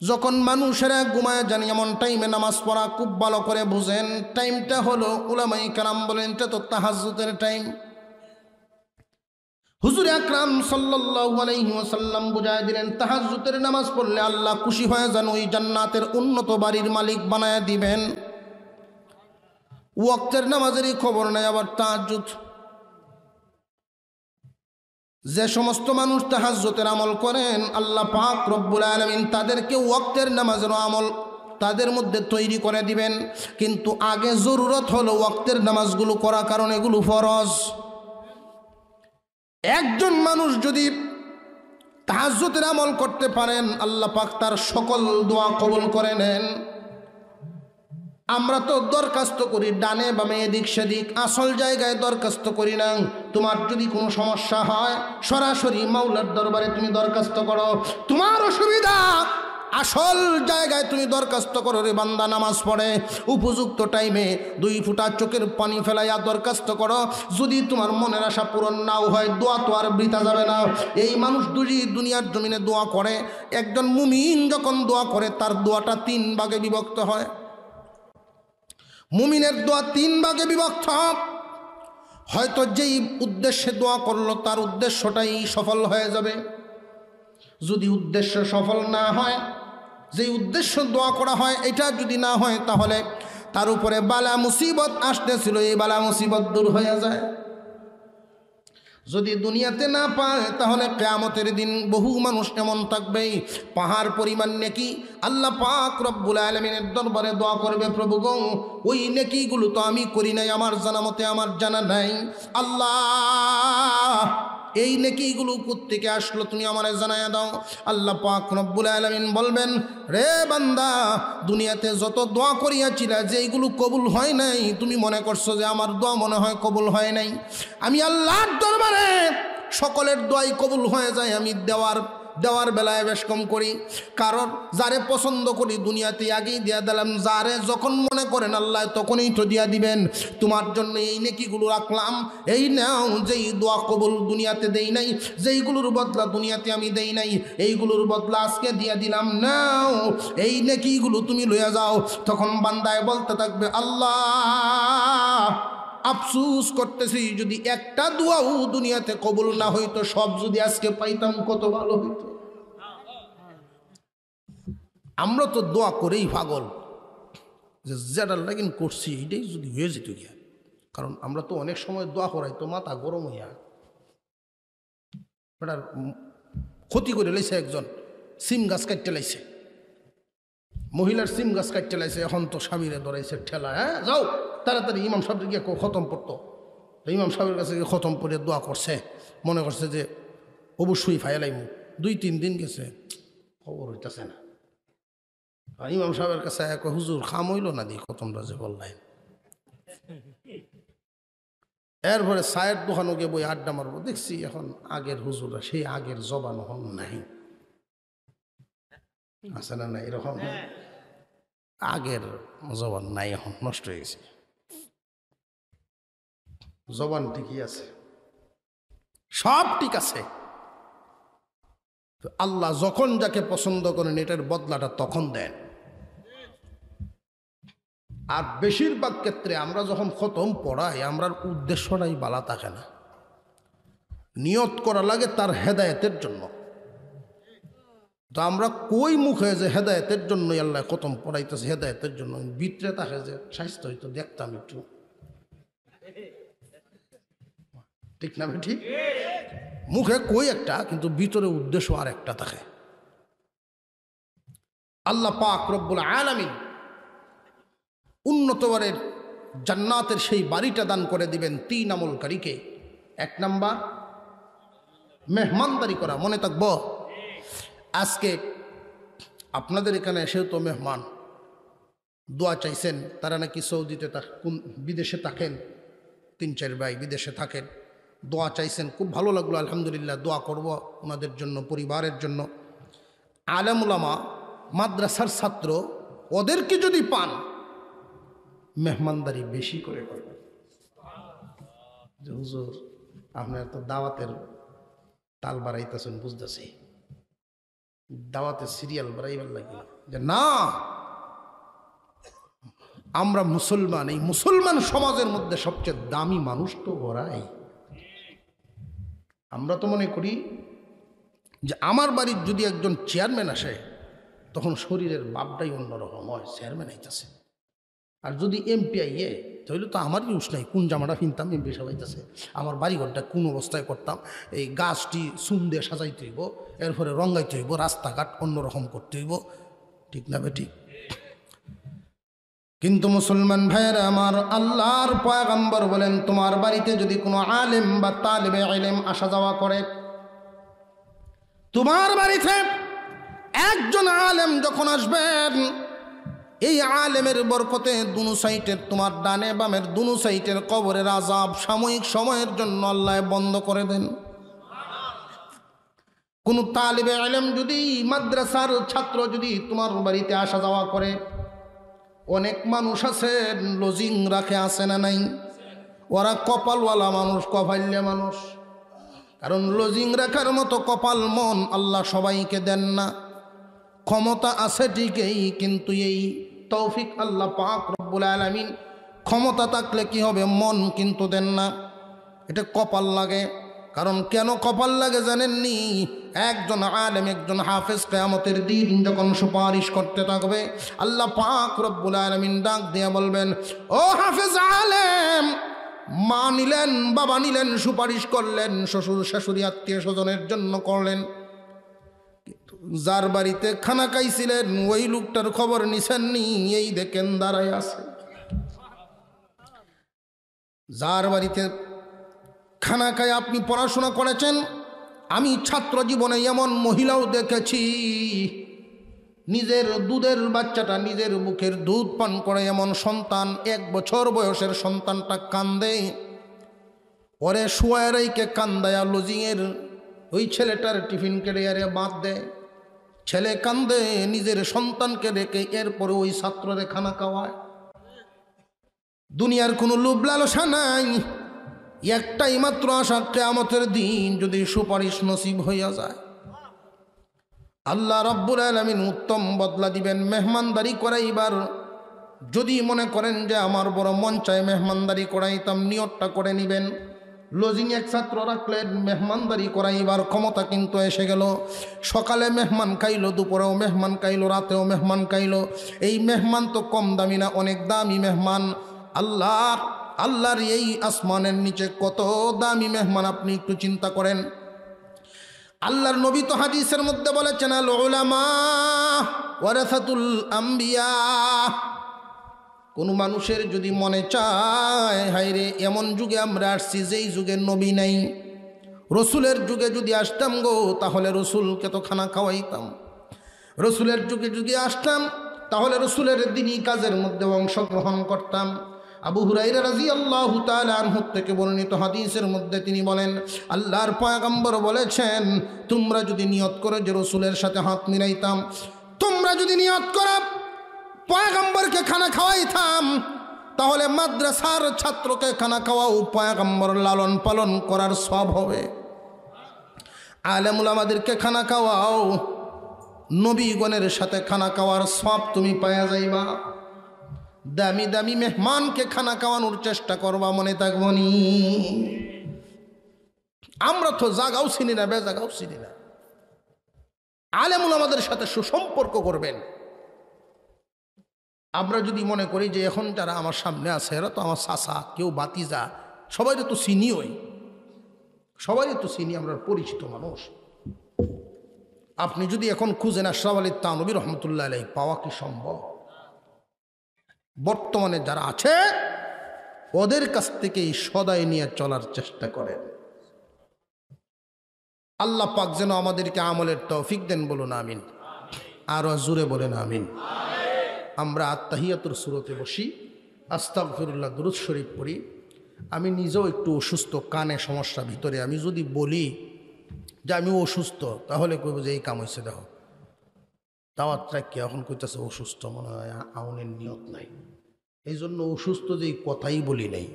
S1: যখন মানুষেরা ঘুমায় জানি এমন টাইমে নামাজ পড়া। খুব ভালো করে বুঝেন, টাইমটা হলো উলামায়ে কেরাম বলেন এটা তো তাহাজ্জুদের টাইম। হুজুর আকরাম সাল্লাল্লাহু আলাইহি ওয়াসাল্লাম বুঝায় দিলেন তাহাজ্জুদের নামাজ পড়লে আল্লাহ খুশি হয়ে যান, ওই জান্নাতের উন্নত বাড়ির মালিক বানায় দিবেন। ওয়াক্তের নামাজেরই খবর নাই আবার তাহাজ্জুদ। যে সমস্ত মানুষ তাহাজ্জুদের আমল করেন আল্লাহ পাক রব্বুল আলামিন তাদেরকে ওয়াক্তের নামাজের আমল তাদের মধ্যে তৈরি করে দিবেন। কিন্তু আগে জরুরত হলো ওয়াক্তের নামাজগুলো করা, কারণ এগুলো ফরজ। একজন মানুষ যদি তাহাজ্জুদের আমল করতে পারেন আল্লাহ পাক তার সকল দোয়া কবুল করে নেন। আমরা তো দরখাস্ত করি ডানে বামে এদিক সেদিক, আসল জায়গায় দরখাস্ত করি না। তোমার যদি কোনো সমস্যা হয় সরাসরি মাওলার দরবারে তুমি দরখাস্ত করো। তোমার অসুবিধা আসল জায়গায় তুমি দরখাস্ত করো রে বান্দা। নামাজ পড়ে উপযুক্ত টাইমে 2 ফোঁটা চোখের পানি ফেলাইয়া দরখাস্ত করো। যদি তোমার মনের আশা পূরণ নাও হয় দোয়া তো আর বৃথা যাবে না। এই মানুষ দুনিয়ার জমিনে দোয়া করে, একজন মুমিন যখন দোয়া করে তার দোয়াটা 3 ভাগে বিভক্ত হয়। মুমিনের দোয়া 3 ভাগে বিভক্ত। হয়তো যেই উদ্দেশ্যে দোয়া করলো তার উদ্দেশ্যটাই সফল হয়ে যাবে। যদি উদ্দেশ্য সফল না হয়, যেই উদ্দেশ্য দোয়া করা হয় এটা যদি না হয়, তাহলে তার উপরে বালা মুসিবত আসতেছিল এই বালা মুসিবত দূর হয়ে যায়। যদি দুনিয়াতে না পায় তাহলে কিয়ামতের দিন বহু মানুষ এমন থাকবে পাহাড় পরিমাণ নেকি আল্লাহ পাক রব্বুল আলামিনের দরবারে দোয়া করবে, প্রভু গো ওই নেকিগুলো তো আমি করি নাই, আমার জানা মতে আমার জানা নাই। আল্লাহ এই নেকিগুলো কোত্থেকে আসলো তুমি আমারে জানায়া দাও। আল্লাহ পাক রব্বুল আলামিন বলবেন, রে বান্দা দুনিয়াতে যত দোয়া করিয়াছিলা যেইগুলো কবুল হয় নাই, তুমি মনে করছো যে আমার দোয়া মনে হয় কবুল হয় নাই। আমি আল্লাহর দরবারে সকলের দোয়াই কবুল হয়ে যায়। আমি দেওয়ার বেলায় বেশ কম করি, কারণ যারে পছন্দ করি দুনিয়াতে আগেই দিয়া দিলাম, যারে যখন মনে করেন আল্লাহ তখনই তো দিয়া দিবেন। তোমার জন্য এই নেকিগুলো রাখলাম, এই নাও। যেই দোয়া কবুল দুনিয়াতে দেই নাই, যেইগুলোর বদলা দুনিয়াতে আমি দেই নাই, এইগুলোর বদলা আজকে দিয়া দিলাম, নাও এই নেকিগুলো তুমি লইয়া যাও। তখন বান্দায় বলতে থাকবে, আল্লাহ আফসুস করতেছি যদি একটা দোয়াও দুনিয়াতে কবুল না হইতো, সব যদি আজকে পাইতাম কত ভালো হইতো। আমরা তো দোয়া করেই পাগল, যে যেটা লাগিন করছি এটাই যদি হয়ে যেত গিয়া। কারণ আমরা তো অনেক সময় দোয়া করাই তো মাথা গরম হইয়া, এটার ক্ষতি করে লাইছে, একজন সিম গাছ কাটতে লাইছে, মহিলার সিম গাছ কাটতে লাইছে, এখন তো স্বামীরে ধরাইছে ঠেলা, হ্যাঁ যাও তাড়াতাড়ি ইমাম সাহেব গিয়ে খতম পড়তো। ইমাম সাহেবের কাছে গিয়ে খতম পড়ে দোয়া করছে, মনে করছে যে অবশ্যই ফাইলাইম। 2-3 দিন গেছে, খবর হইতেছে না। আর ইমাম সাহেবের কাছে এক হুজুর খাম হইল না দিয়ে খতমটা যে বললাই। এরপরে চায়ের দোকানও গিয়ে বই আড্ডা মারবো, দেখছি এখন আগের হুজুরা সেই আগের জবান হন নাই, আছে না? না এরকম আগের জবান নাই, এখন নষ্ট হয়ে গেছে। জবান ঠিকই আছে, সব ঠিক আছে। আল্লাহ যখন যাকে পছন্দ করেন এটার বদলাটা তখন দেন। আর বেশিরভাগ ক্ষেত্রে আমরা যখন খতম পড়াই, আমরার উদ্দেশ্যটাই বালা থাকে না। নিয়ত করা লাগে তার হেদায়েতের জন্য। তো আমরা কই মুখে যে হেদায়েতের জন্যই আল্লাহ খতম পড়াইতেছে, হেদায়েতের জন্য, ভিতরে থাকে যে স্বাস্থ্য হইতো দেখতাম একটু, ঠিক না? ঠিক, মুখে কই একটা, কিন্তু ভিতরে উদ্দেশ্য আর একটা থাকে। আল্লাহ পাক রব্বুল আলামিন উন্নতমানের জান্নাতের সেই বাড়িটা দান করে দিবেন 3 আমলকারীকে। 1 নাম্বার মেহমানদারি করা। মনে থাকবো, আজকে আপনাদের এখানে এসেও তো মেহমান দোয়া চাইছেন, তারা নাকি সৌদিতে বিদেশে থাকেন, 3-4 ভাই বিদেশে থাকেন, দোয়া চাইছেন, খুব ভালো লাগলো, আলহামদুলিল্লাহ। দোয়া করব ওনাদের জন্য, পরিবারের জন্য। আলেম উলামা, মাদ্রাসার ছাত্র, ওদেরকে যদি পান মেহমানদারি বেশি করে করবেন। যে হুজুর আপনার তো দাওয়াতের তাল বাড়াইতেছেন, বুঝতেছি, দাওয়াতের সিরিয়াল বাড়াইবার লাগে যে না, আমরা মুসলমান, এই মুসলমান সমাজের মধ্যে সবচেয়ে দামি মানুষ তো ওরাই। আমরা তো মনে করি যে আমার বাড়ির যদি একজন চেয়ারম্যান আসে তখন শরীরের ভাবটাই অন্যরকম হয়, চেয়ারম্যান আইতেছে। আর যদি এমপি আইয়ে তাহলে তো আমার ইউজ নাই, কোন জামাটা কিনতাম, এমপি সবাইতেছে, আমার বাড়িঘরটা কোন অবস্থায় করতাম, এই গাছটি চুন দিয়ে সাজাইতে হইব, এরপরে রঙাইতে হইব, রাস্তাঘাট অন্যরকম করতে হইব, ঠিক না বে ঠিক? কিন্তু মুসলমান ভাইয়েরা আমার, আল্লাহর পয়গম্বর বলেন, তোমার বাড়িতে যদি কোনো আলেম বা তালেবে ইলম আসা যাওয়া করে, তোমার বাড়িতে একজন আলেম যখন আসবেন, এই আলেমের বরকতে দুনো সাইটের, তোমার ডানে বামের দুনো সাইটের কবরের আযাব সাময়িক সময়ের জন্য আল্লাহ বন্ধ করে দেন। কোন তালিবে ইলম যদি, মাদ্রাসার ছাত্র যদি তোমার বাড়িতে আসা যাওয়া করে, অনেক মানুষ আছে লজিং রাখে, আছে না নাই? ওরা কপালওয়ালা মানুষ, কপাল্যা মানুষ। কারণ লজিং রাখার মতো কপাল মন আল্লাহ সবাইকে দেন না। ক্ষমতা আছে ঠিকই, কিন্তু এই তৌফিক আল্লাহ পাক রব্বুল আলামিন, ক্ষমতা থাকলে কি হবে, মন কিন্তু দেন না। এটা কপাল লাগে। কারণ কেন কপাল লাগে জানেননি? একজন আলেম, একজন হাফেজ কিয়ামতের দিন যখন সুপারিশ করতে থাকবে, আল্লাহ পাক রব্বুল আলামিন ডাক দিয়ে বলবেন, ও হাফেজ আলেম, মা নিলেন, বাবা নিলেন, সুপারিশ করলেন, শ্বশুর শাশুড়ি আত্মীয় স্বজনের জন্য করলেন, যার বাড়িতে খানা খাইছিলেন ওই লোকটার খবর নিছেননি, এই দেখেন দাঁড়ায় আছে। যার বাড়িতে খানা খায় আপনি পড়াশোনা করেছেন, আমি ছাত্র জীবনে এমন মহিলাও দেখেছি, নিজের দুধের বাচ্চাটা নিজের বুকের দুধ পান করে এমন সন্তান, 1 বছর বয়সের সন্তানটা কান্দে, পরে শুয়ারাইকে কান্দায়া লজিংয়ের ওই ছেলেটার টিফিন কেরিয়ারে বাঁধ দেয়। ছেলে কান্দে নিজের সন্তানকে রেখে, এরপরে ওই ছাত্ররে খানা খাওয়ায়। দুনিয়ার কোনো লোভ লালসা নাই, একটাই মাত্র আশা, কিয়ামতের দিন যদি সুপারিশ নসিব হইয়া যায়, আল্লাহ রাব্বুল আলামিন উত্তম বদলা দিবেন। মেহমানদারি করাইবার যদি মনে করেন যে আমার বড় মন চায় মেহমানদারি করাইতাম, নিয়তটা করে নিবেন। লজিং এক ছাত্র রাখলেন, মেহমানদারি করাইবার ক্ষমতা কিন্তু এসে গেল। সকালে মেহমান খাইলো, দুপুরেও মেহমান খাইলো, রাতেও মেহমান খাইলো। এই মেহমান তো কম দামি না, অনেক দামি মেহমান। আল্লাহর এই আসমানের নিচে কত দামি মেহমান আপনি একটু চিন্তা করেন। আল্লাহর নবী তো হাদিসের মধ্যে বলেছেন, আল উলামা ওয়ারাসাতুল আম্বিয়া। কোন মানুষের যদি মনে চায় হায়রে এমন যুগে আমরা আসছি যেই যুগে নবী নাই, রসুলের যুগে যদি আসতাম গো তাহলে রসুলকে তো খানা খাওয়াইতাম, রসুলের যুগে যদি আসতাম তাহলে রসুলের দিনই কাজের মধ্যে অংশগ্রহণ করতাম। আবু হুরায়রা রাদিয়াল্লাহু তাআলা আনহু থেকে বর্ণিত হাদিসের মধ্যে তিনি বলেন, আল্লাহর পয়গম্বর বলেছেন, তোমরা যদি নিয়ত করো যে রসুলের সাথে হাত মিলাইতাম, তোমরা যদি নিয়ত করো পয়গম্বরকে খানা খাওয়াইতাম, তাহলে মাদ্রাসার ছাত্রকে খানা খাওয়াও পয়গম্বর লালন পালন করার সব হবে। আলেম উলামাদেরকে খানা খাওয়াও, নবীগণের সাথে খানা খাওয়ার সব তুমি পাওয়া যাইবা। দামি দামি মেহমানকে খানা খাওয়ানোর চেষ্টা করবা, মনে থাকবনি। আমরা তো জাগাও চিনি না, বেজাগাও চিনি না। আলেম উলামাদের সাথে সুসম্পর্ক করবেন। আমরা যদি মনে করি যে এখন যারা আমার সামনে আছে এরা তো আমার চাচা, কেউ বাতিজা, সবাই তো চিনি, সবাই তো চিনি, আমরা পরিচিত মানুষ। আপনি যদি এখন খুঁজেন আশরাফ আলী থানভী রহমতুল্লাহ আলাইহি, পাওয়া কি সম্ভব? বর্তমানে যারা আছে ওদের কাছ থেকেই সদাই নিয়ে চলার চেষ্টা করেন। আল্লাহ পাক যেন আমাদেরকে আমলের তৌফিক দেন, বলুন আমিন। আরো জোরে বলেন আমিন। আমরা আত্তাহিয়াতুর সূরাতে বসি, আস্তাগফিরুল্লাহ, দুরূদ শরীফ পড়ি। আমি নিজেও একটু অসুস্থ, কানে সমস্যা ভিতরে। আমি যদি বলি যে আমি অসুস্থ, তাহলে কইব যে এই কাম হয়েছে, দেখো দাওয়াতটা কি এখন কইতেছে অসুস্থ, মনে হয় আউনের নিয়ত নাই, এই জন্য অসুস্থ যে কথাই বলি নাই।